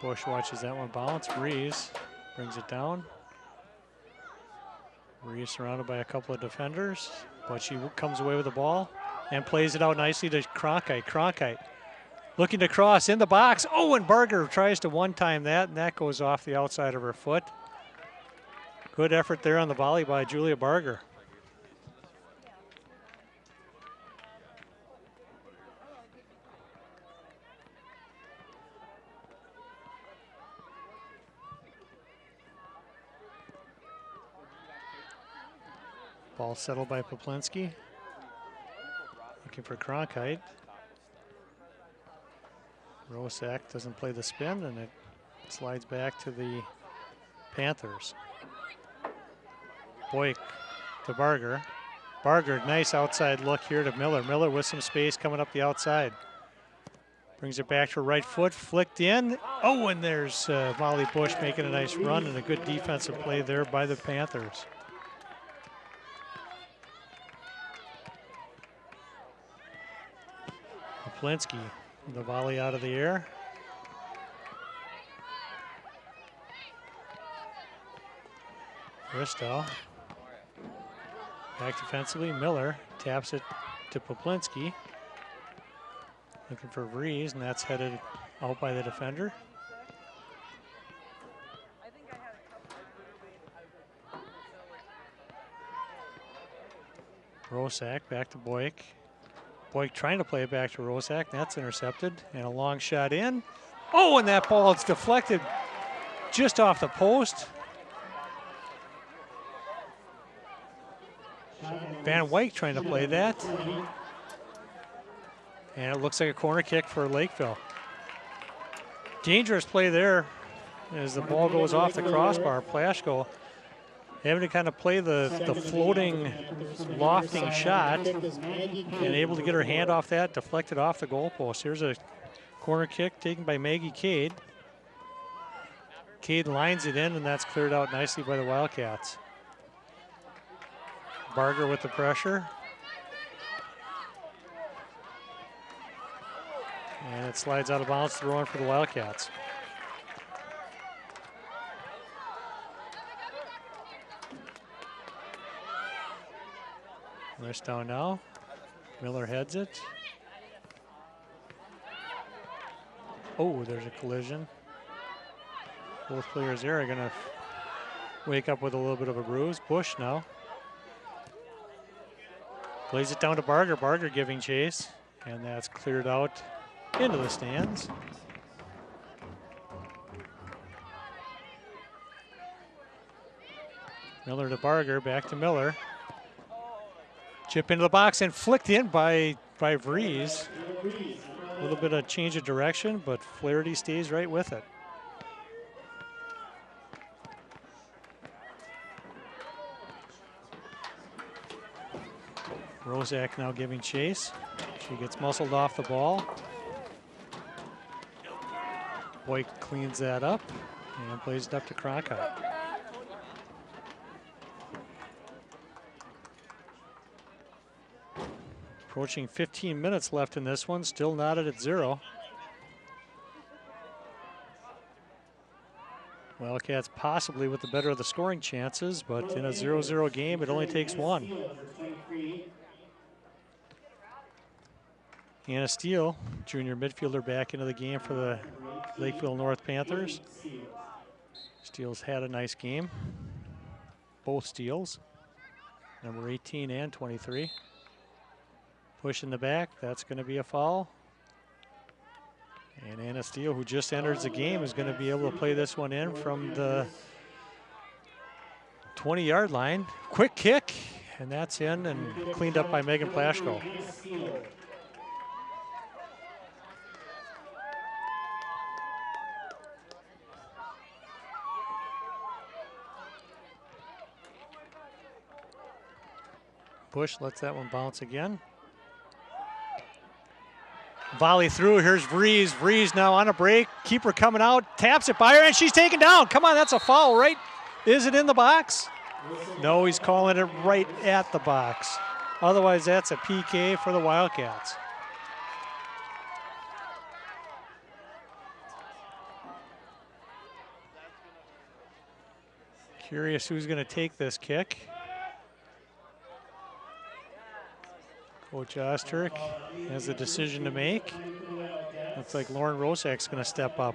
Bush watches that one bounce. Rees brings it down. Rees surrounded by a couple of defenders, but she comes away with the ball and plays it out nicely to Cronkite. Cronkite looking to cross in the box. Oh, and Barger tries to one-time that, and that goes off the outside of her foot. Good effort there on the volley by Julia Barger. Ball settled by Poplinski. Looking for Cronkite. Rosak doesn't play the spin, and it slides back to the Panthers. Boyk to Barger. Barger, nice outside look here to Miller. Miller with some space coming up the outside. Brings it back to her right foot, flicked in. Oh, and there's Molly Bush making a nice run and a good defensive play there by the Panthers. Poplinski, the volley out of the air. Bristow. Back defensively, Miller taps it to Poplinski. Looking for Vrees, and that's headed out by the defender. Rosak back to Boyk. Boyk trying to play it back to Rosak. That's intercepted, and a long shot in. Oh, and that ball is deflected just off the post. Van Wyk trying to play that. And it looks like a corner kick for Lakeville. Dangerous play there as the ball goes off the crossbar. Plaschko having to kind of play the floating, lofting shot and able to get her hand off that, deflected off the goalpost. Here's a corner kick taken by Maggie Cade. Cade lines it in, and that's cleared out nicely by the Wildcats. Barger with the pressure. And it slides out of bounds, throwing for the Wildcats. Wrist down now. Miller heads it. Oh, there's a collision. Both players there are going to wake up with a little bit of a bruise. Bush now. Plays it down to Barger. Barger giving chase. And that's cleared out into the stands. Miller to Barger. Back to Miller. Chip into the box and flicked in by Vrees. A little bit of change of direction, but Flaherty stays right with it. Rosak now giving chase. She gets muscled off the ball. Boyk cleans that up and plays it up to Cronkite. Approaching 15 minutes left in this one, still knotted at 0. Wildcats possibly with the better of the scoring chances, but in a 0-0 game, it only takes one. Anna Steele, junior midfielder, back into the game for the Lakeville North Panthers. Steele's had a nice game. Both steals, number 18 and 23. Push in the back, that's going to be a foul. And Anna Steele, who just enters the game, is going to be able to play this one in from the 20-yard line. Quick kick, and that's in and cleaned up by Megan Plaschko. Bush lets that one bounce again. Volley through, here's Vries. Vries now on a break. Keeper coming out, taps it by her, and she's taken down. Come on, that's a foul, right? Is it in the box? No, he's calling it right at the box. Otherwise, that's a PK for the Wildcats. Curious who's going to take this kick. Coach Osterk has a decision to make. Looks like Lauren Rosak's going to step up.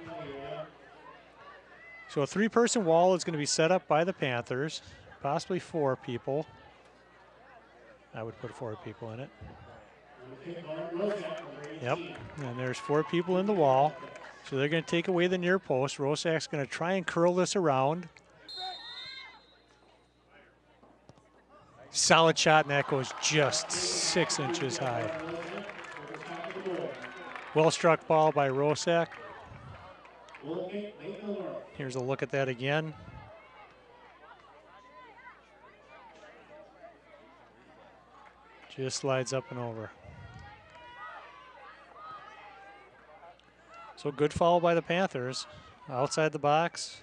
So a 3-person wall is going to be set up by the Panthers, possibly 4 people. I would put 4 people in it. Yep, and there's 4 people in the wall. So they're going to take away the near post. Rosak's going to try and curl this around. Solid shot, and that goes just 6 inches high. Well struck ball by Rosak. Here's a look at that again. Just slides up and over. So good foul by the Panthers. Outside the box.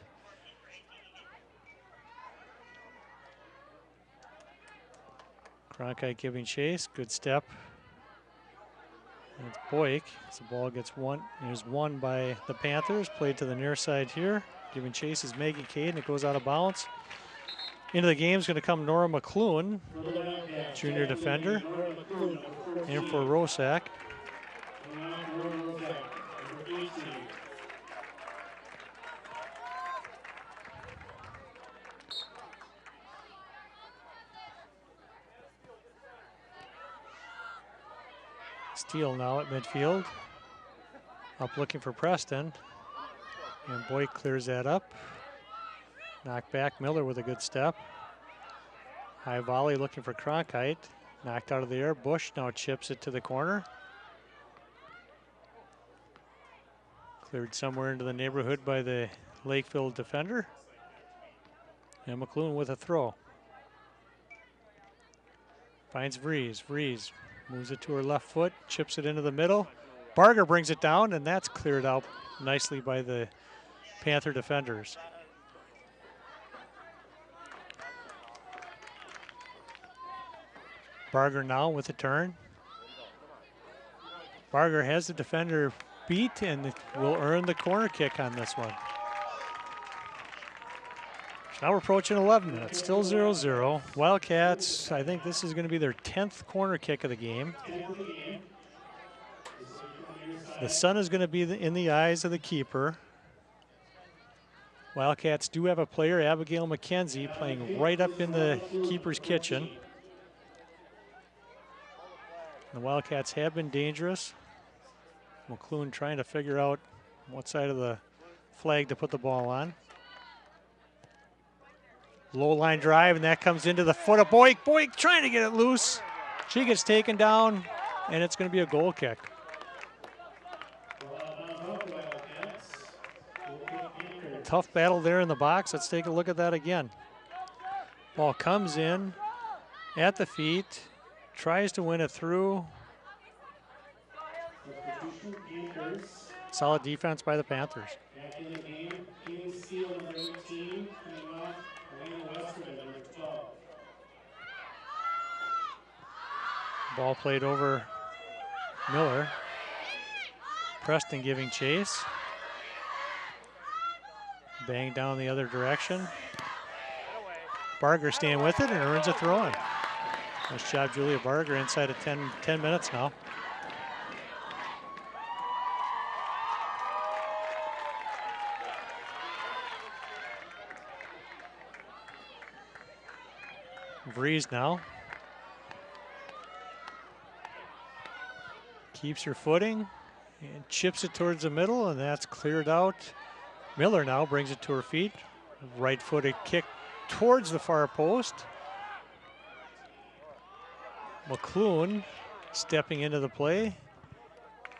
Cronkite giving chase, good step. And it's Boyk, so the ball gets one. There's one by the Panthers, played to the near side here. Giving chase is Maggie Cade, and it goes out of bounds. Into the game is going to come Nora McLuhan, junior defender, in for Rosak. Steele now at midfield. Up looking for Preston. And Boyk clears that up. Knocked back, Miller with a good step. High volley looking for Cronkite. Knocked out of the air. Bush now chips it to the corner. Cleared somewhere into the neighborhood by the Lakeville defender. And McLuhan with a throw. Finds Vries. Vries moves it to her left foot, chips it into the middle. Barger brings it down, and that's cleared out nicely by the Panther defenders. Barger now with a turn. Barger has the defender beat and will earn the corner kick on this one. Now we're approaching 11 minutes, still 0-0. Wildcats, I think this is going to be their 10th corner kick of the game. The sun is going to be in the eyes of the keeper. Wildcats do have a player, Abigail McKenzie, playing right up in the keeper's kitchen. The Wildcats have been dangerous. McLuhan trying to figure out what side of the flag to put the ball on. Low line drive, and that comes into the foot of Boyk. Boyk trying to get it loose. She gets taken down, and it's going to be a goal kick. Tough battle there in the box. Let's take a look at that again. Ball comes in at the feet, tries to win it through. Solid defense by the Panthers. Ball played over Miller. Preston giving chase. Bang down the other direction. Barger staying with it and earns a throw in. Nice job, Julia Barger, inside of 10 minutes now. Vries now. Keeps her footing and chips it towards the middle, and that's cleared out. Miller now brings it to her feet. Right-footed kick towards the far post. McLuhan stepping into the play,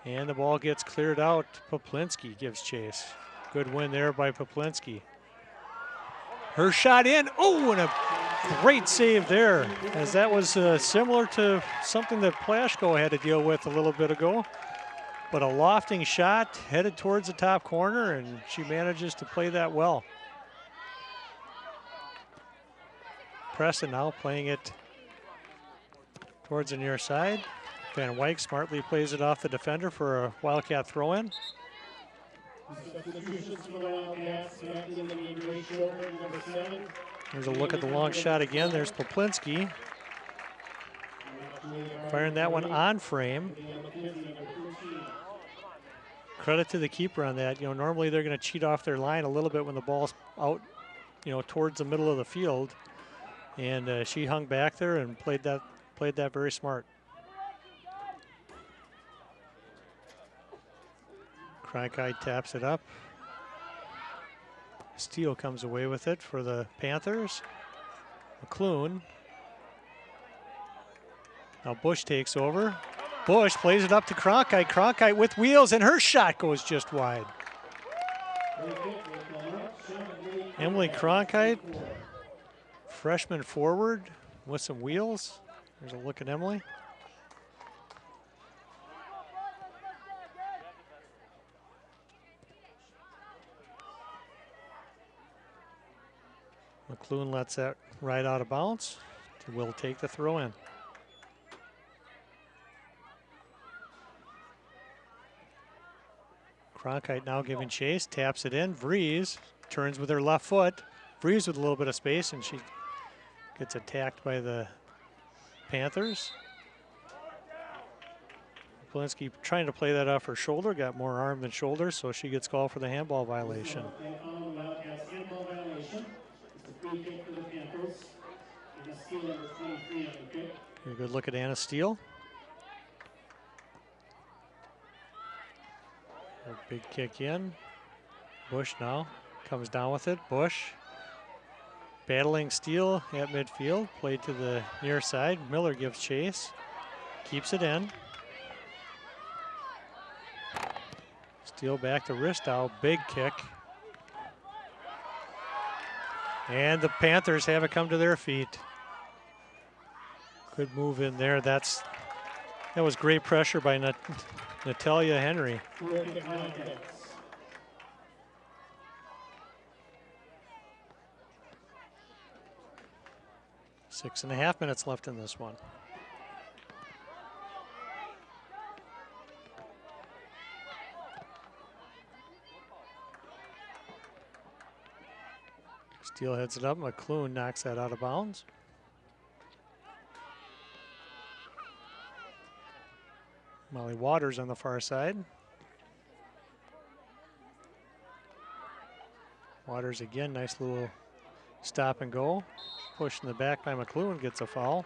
and the ball gets cleared out. Poplinski gives chase. Good win there by Poplinski. Her shot in. Oh, and a Great save there, as that was similar to something that Plashko had to deal with a little bit ago. But a lofting shot headed towards the top corner, and she manages to play that well. Preston now playing it towards the near side. Van Wyk smartly plays it off the defender for a Wildcat throw-in. There's a look at the long shot again. There's Poplinski firing that one on frame. Credit to the keeper on that. You know, normally they're going to cheat off their line a little bit when the ball's out, you know, towards the middle of the field. And she hung back there and played that very smart. Cronkite taps it up. Steele comes away with it for the Panthers. McClune. Now Bush takes over. Bush plays it up to Cronkite. Cronkite with wheels, and her shot goes just wide. Emily Cronkite, freshman forward with some wheels. There's a look at Emily. McClune lets that right out of bounds. Will take the throw in. Cronkite now giving chase, taps it in. Vries turns with her left foot. Vries with a little bit of space, and she gets attacked by the Panthers. Polinski trying to play that off her shoulder, got more arm than shoulder, so she gets called for the handball violation. A good look at Anna Steele. A big kick in. Bush now comes down with it. Bush battling Steele at midfield. Played to the near side. Miller gives chase. Keeps it in. Steele back to Ristow. Big kick. And the Panthers have it come to their feet. Good move in there. That was great pressure by Natalia Henry. 6.5 minutes left in this one. Steele heads it up. McClune knocks that out of bounds. Molly Waters on the far side. Waters again, nice little stop and go. Pushed in the back by McClune, gets a foul.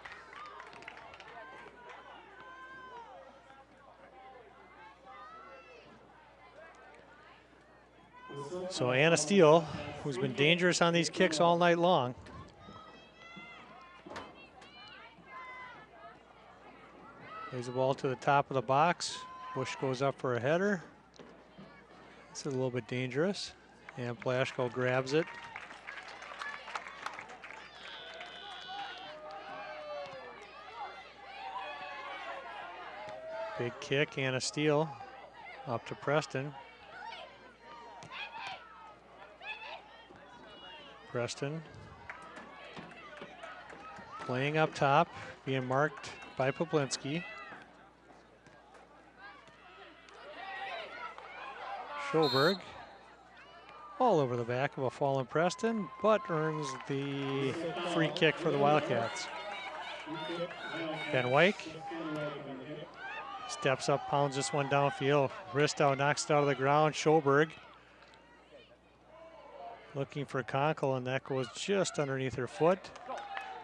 So Anna Steele, who's been dangerous on these kicks all night long. Plays the ball to the top of the box. Bush goes up for a header. It's a little bit dangerous. And Plashko grabs it. Big kick, Anna Steele up to Preston. Preston playing up top, being marked by Poplinski. Schoberg all over the back of a fallen Preston, but earns the free kick for the Wildcats. Van Wyk steps up, pounds this one downfield. Ristow knocks it out of the ground. Schoberg looking for Conkle, and that goes just underneath her foot.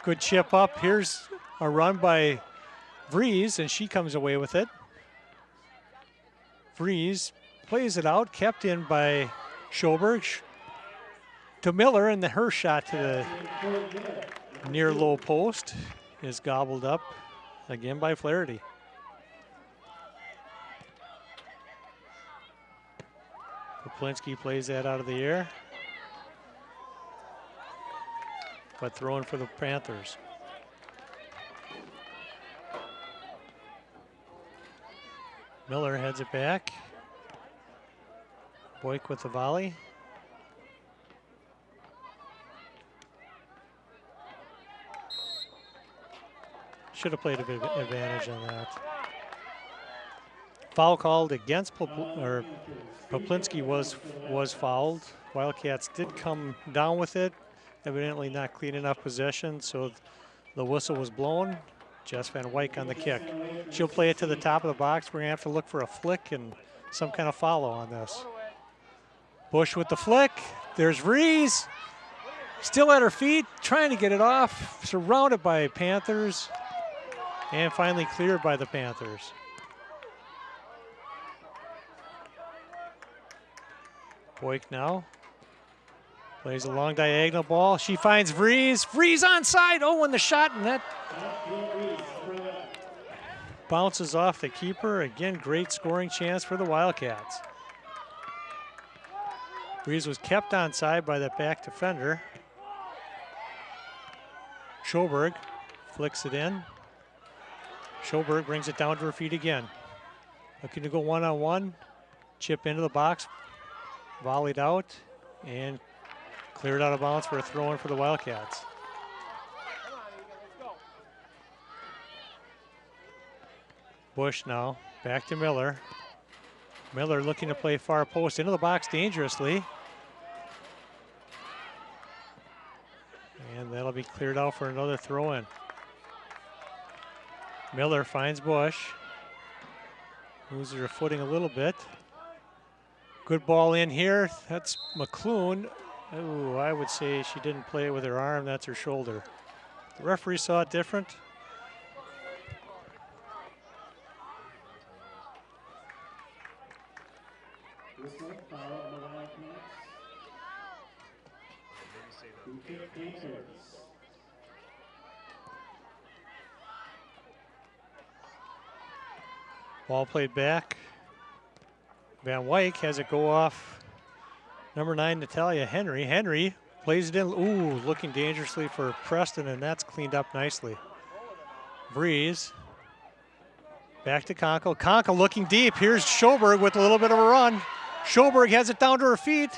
Good chip up. Here's a run by Vries, and she comes away with it. Vries plays it out, kept in by Schoberg to Miller, and her shot to the near low post is gobbled up again by Flaherty. Poplinski plays that out of the air. but throwing for the Panthers. Miller heads it back. Boyk with the volley. Should have played a bit of advantage on that. Foul called against Poplinski was fouled. Wildcats did come down with it. Evidently not clean enough possession, so the whistle was blown. Jess Van Wyk on the kick. She'll play it to the top of the box. We're gonna have to look for a flick and some kind of follow on this. Bush with the flick. There's Vries. Still at her feet, trying to get it off. Surrounded by Panthers. And finally cleared by the Panthers. Boyk now. Plays a long diagonal ball. She finds Vries. Vries onside. Oh, and the shot, and that bounces off the keeper. Again, great scoring chance for the Wildcats. Vries was kept onside by that back defender. Schoberg flicks it in. Schoberg brings it down to her feet again. Looking to go one-on-one. Chip into the box. Volleyed out and cleared out of bounds for a throw-in for the Wildcats. Bush now, back to Miller. Miller looking to play far post into the box dangerously. And that'll be cleared out for another throw-in. Miller finds Bush. Loses her footing a little bit. Good ball in here. That's McClune. Oh, I would say she didn't play it with her arm. That's her shoulder. The referee saw it different. Ball played back. Van Wyk has it go off number 9, Natalia Henry. Henry plays it in. Ooh, looking dangerously for Preston, and that's cleaned up nicely. Vries. Back to Conkle. Conkle looking deep. Here's Schoberg with a little bit of a run. Schoberg has it down to her feet.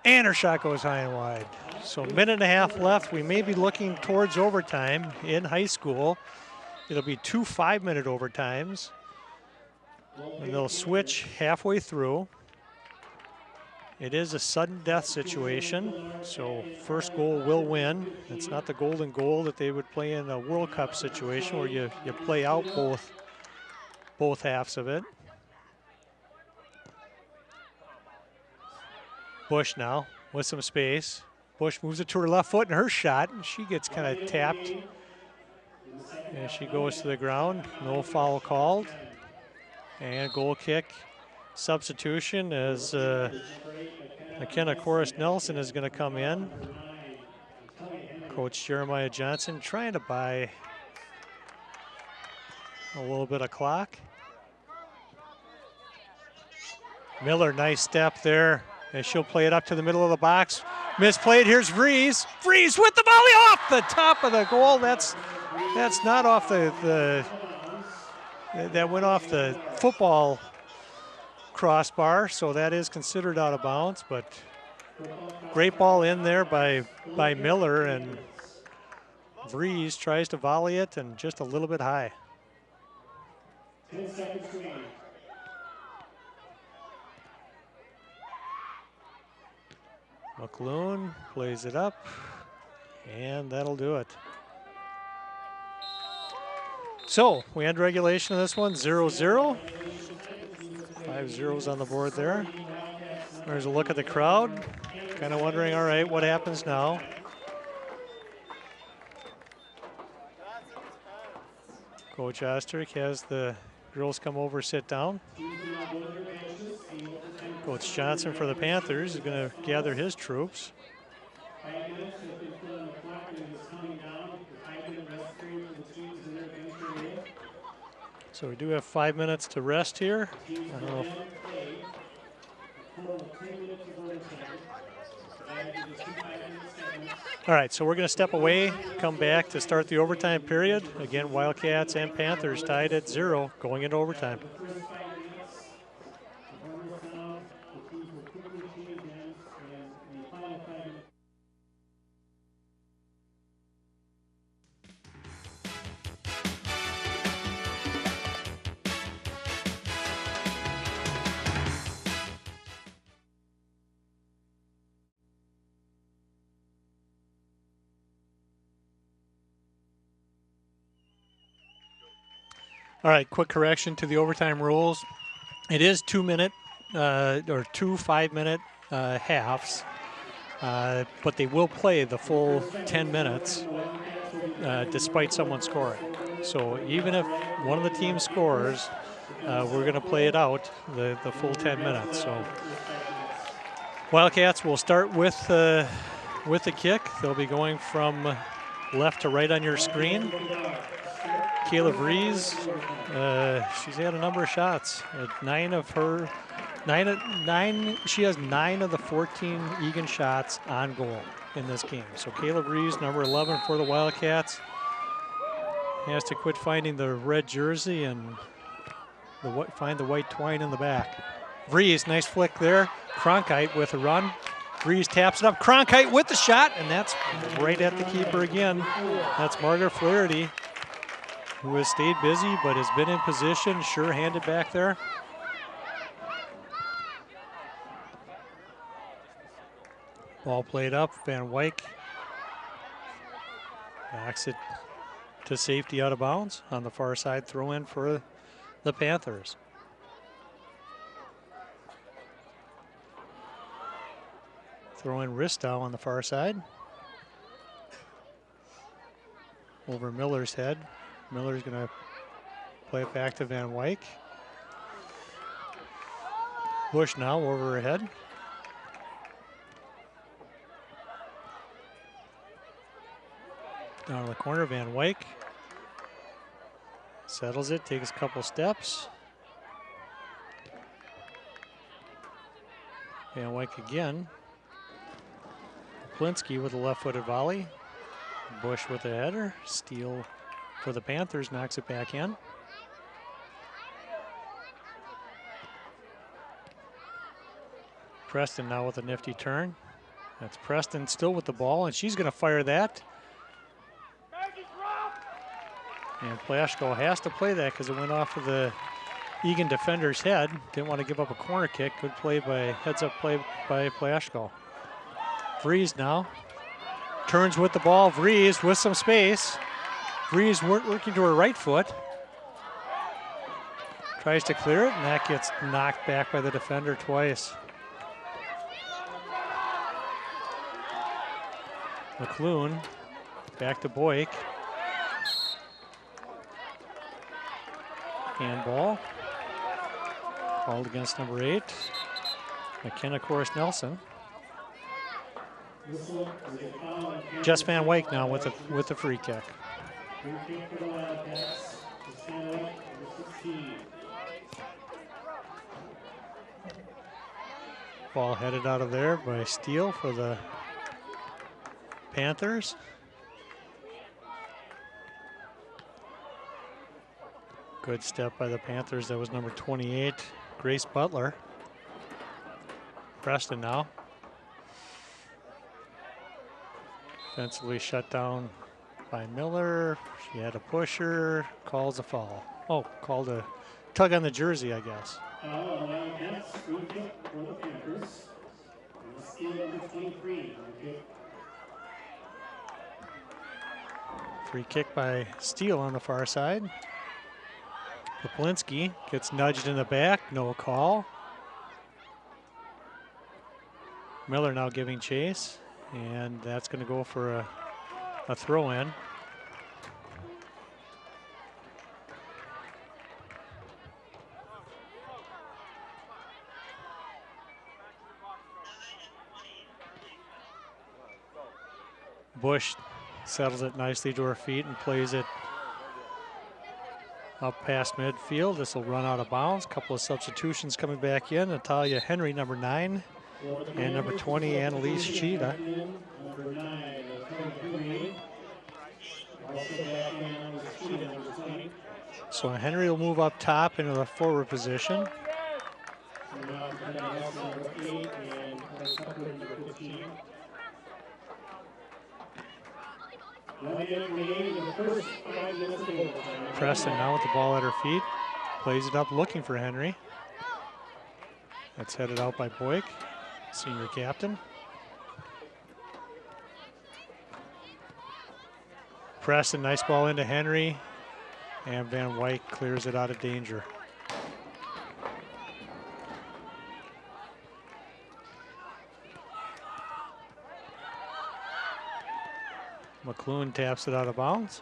And her shot goes high and wide. So a minute and a half left. We may be looking towards overtime in high school. It'll be 2 5-minute overtimes. And they'll switch halfway through. It is a sudden death situation, so first goal will win. It's not the golden goal that they would play in a World Cup situation where you play out both halves of it. Bush now with some space. Bush moves it to her left foot and her shot, and she gets kind of tapped as she goes to the ground. No foul called. And goal kick substitution as McKenna Corus Nelson is going to come in. Coach Jeremiah Johnson trying to buy a little bit of clock. Miller, nice step there, and she'll play it up to the middle of the box. Misplayed, here's Vries. Vries with the volley off the top of the goal. That's not off that went off the football crossbar, so that is considered out of bounds, but great ball in there by Miller, and Vries tries to volley it and just a little bit high. 10 seconds remaining. McClune plays it up, and that'll do it. So we end regulation of this one, 0-0. 5 zeros on the board there. There's a look at the crowd, kind of wondering, all right, what happens now? Coach Osterich has the girls come over, sit down. Coach Johnson for the Panthers is going to gather his troops. So we do have 5 minutes to rest here. I don't know if All right, so we're going to step away, come back to start the overtime period. Again, Wildcats and Panthers tied at 0 going into overtime. All right, quick correction to the overtime rules. It is 2 minute or 2 5-minute halves, but they will play the full 10 minutes despite someone scoring. So even if one of the teams scores, we're going to play it out the full 10 minutes. So Wildcats will start with the kick. They'll be going from left to right on your screen. Kayla Vries, she's had a number of shots. She has 9 of the 14 Eagan shots on goal in this game. So Kayla Vries, number 11 for the Wildcats, has to quit finding the red jersey and find the white twine in the back. Vries, nice flick there. Cronkite with a run. Vries taps it up. Cronkite with the shot, and that's right at the keeper again. That's Margaret Flaherty, who has stayed busy but has been in position, sure-handed back there. Ball played up. Van Wyk backs it to safety out of bounds on the far side. Throw in for the Panthers. Throw in Ristow on the far side. Over Miller's head. Miller's going to play it back to Van Wyk. Bush now over her head. Down in the corner, Van Wyk settles it, takes a couple steps. Van Wyk again. Plinsky with a left-footed volley. Bush with a header. Steele for the Panthers, knocks it back in. Preston now with a nifty turn. That's Preston still with the ball, and she's going to fire that. And Plashko has to play that because it went off of the Eagan defender's head. Didn't want to give up a corner kick. Good play by, heads-up play by Plashko. Vries now. Turns with the ball. Vries with some space. Vries working to her right foot. Tries to clear it, and that gets knocked back by the defender twice. McClune back to Boyk. Handball. Called against number 8. McKenna Corus Nelson. Jess Van Wyk now with the free kick. Ball headed out of there by Steele for the Panthers. Good step by the Panthers. That was number 28, Grace Butler. Preston now. Defensively shut down by Miller. She had a pusher, calls a foul. Oh, called a tug on the jersey, I guess. Free kick by Steele on the far side. Poplinski gets nudged in the back, no call. Miller now giving chase, and that's going to go for a throw-in. Bush settles it nicely to her feet and plays it up past midfield. This will run out of bounds. Couple of substitutions coming back in. Natalia Henry, number 9, and number 20, Annalise Cheetah. So Henry will move up top into the forward position. Preston now with the ball at her feet. Plays it up looking for Henry. That's headed out by Boyk, senior captain. Preston, nice ball into Henry. And Van Wyk clears it out of danger. McLuhan taps it out of bounds.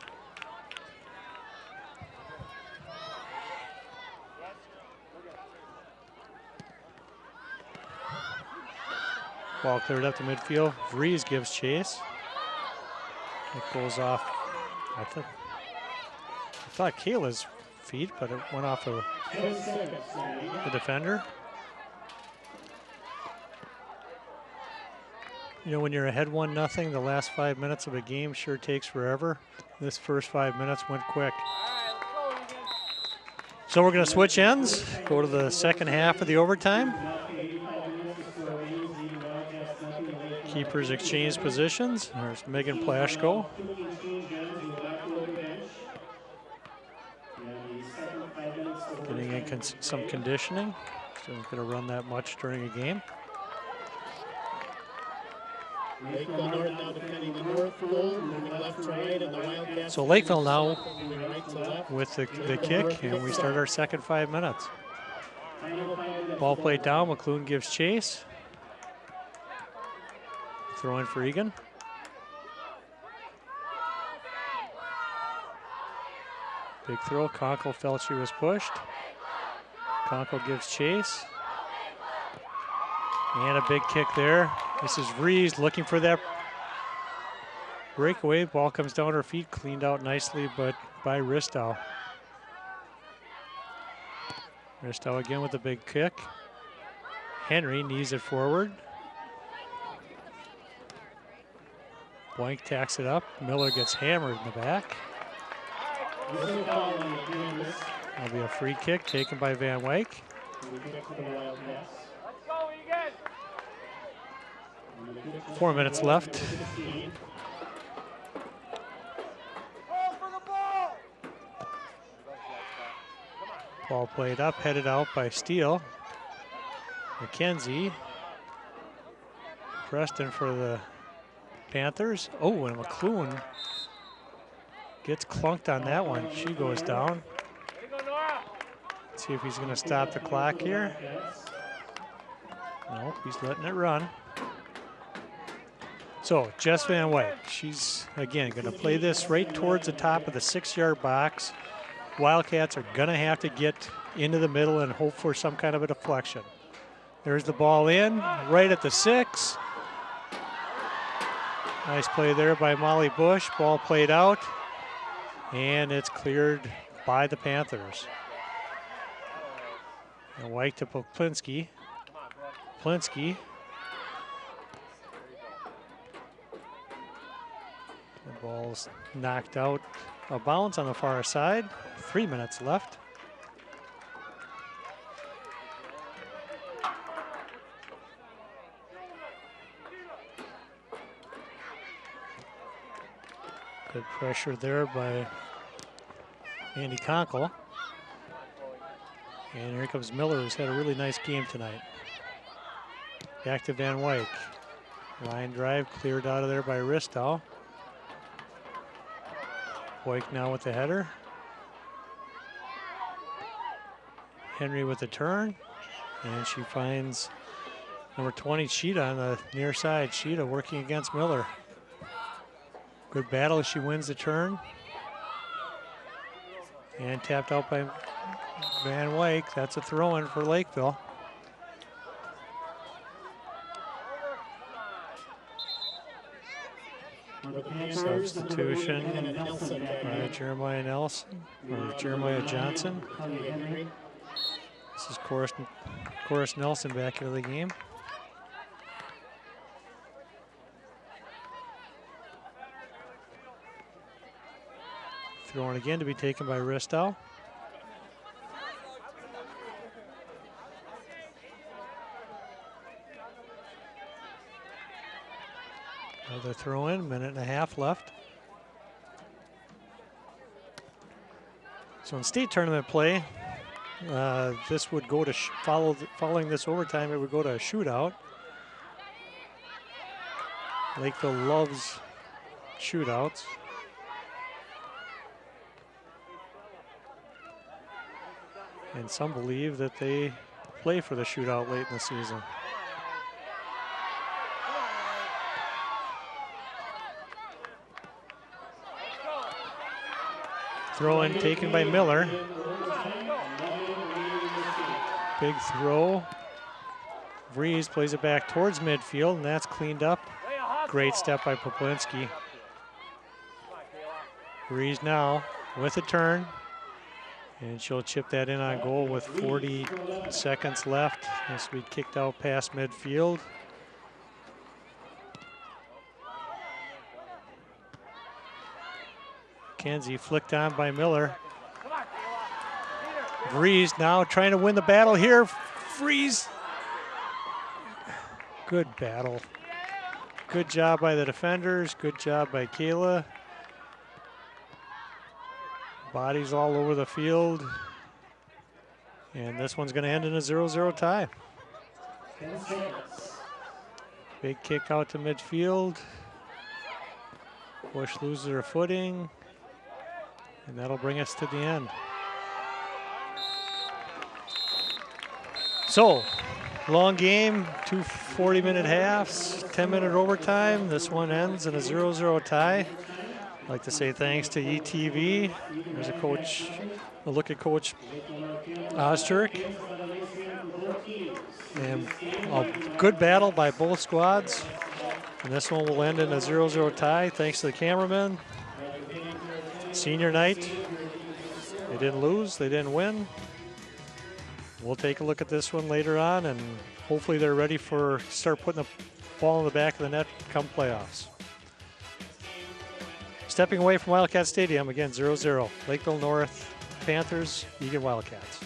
Ball cleared up to midfield. Vries gives chase. It goes off. I thought Kayla's feet, but it went off of the defender. You know, when you're ahead 1-0, the last 5 minutes of a game sure takes forever. This first 5 minutes went quick. So we're going to switch ends, go to the second half of the overtime. Keepers exchange positions. There's Megan Plashko. Getting in some conditioning. Still not going to run that much during a game. So Lakeville now with the kick, and we start our second 5 minutes. Ball played down, McLuhan gives chase. Throw in for Eagan. Big throw, Conkle felt she was pushed. Conkle gives chase. And a big kick there. This is Vries looking for that breakaway. Ball comes down her feet, cleaned out nicely, but by Ristow. Ristow again with a big kick. Henry knees it forward. Boyk tacks it up. Miller gets hammered in the back. That'll be a free kick taken by Van Wyk. 4 minutes left. Ball played up, headed out by Steele. McKenzie. Preston for the Panthers. Oh, and McLuhan gets clunked on that one. She goes down. Let's see if he's going to stop the clock here. Nope, he's letting it run. So, Jess Van Wyk, she's, again, going to play this right towards the top of the 6-yard box. Wildcats are going to have to get into the middle and hope for some kind of a deflection. There's the ball in, right at the 6. Nice play there by Molly Bush. Ball played out, and it's cleared by the Panthers. And Wyk to Poplinski. Poplinski. The ball's knocked out of bounds on the far side. 3 minutes left. Good pressure there by Andy Conkle. And here comes Miller, who's had a really nice game tonight. Back to Van Wyk. Line drive cleared out of there by Ristow. Boyk now with the header. Henry with the turn. And she finds number 20, Sheeta, on the near side. Sheeta working against Miller. Good battle as she wins the turn. And tapped out by Van Wyk. That's a throw-in for Lakeville. Substitution by Jeremiah Nelson, or Jeremiah Johnson. This is Chorus Nelson back into the game. throw in again to be taken by Ristow. Another throw in, minute and a half left. So in state tournament play, this would go to following this overtime, it would go to a shootout. Lakeville loves shootouts. And some believe that they play for the shootout late in the season. Throw in taken by Miller. Big throw. Vrees plays it back towards midfield, and that's cleaned up. Great step by Poplinski. Vrees now with a turn, and she'll chip that in on goal with 40 seconds left. This will be kicked out past midfield. Kenzie flicked on by Miller. Vrees now trying to win the battle here. Vrees. Good battle. Good job by the defenders. Good job by Kayla. Bodies all over the field. And this one's going to end in a 0-0 tie. Big kick out to midfield. Bush loses her footing. And that'll bring us to the end. So, long game, 2 40-minute halves, 10-minute overtime. This one ends in a 0-0 tie. I'd like to say thanks to ETV. There's a look at Coach Osterk. And a good battle by both squads. And this one will end in a 0-0 tie. Thanks to the cameramen. Senior night, they didn't lose, they didn't win. We'll take a look at this one later on, and hopefully they're ready for start putting the ball in the back of the net come playoffs. Stepping away from Wildcat Stadium, again 0-0. Lakeville North Panthers, Eagan Wildcats.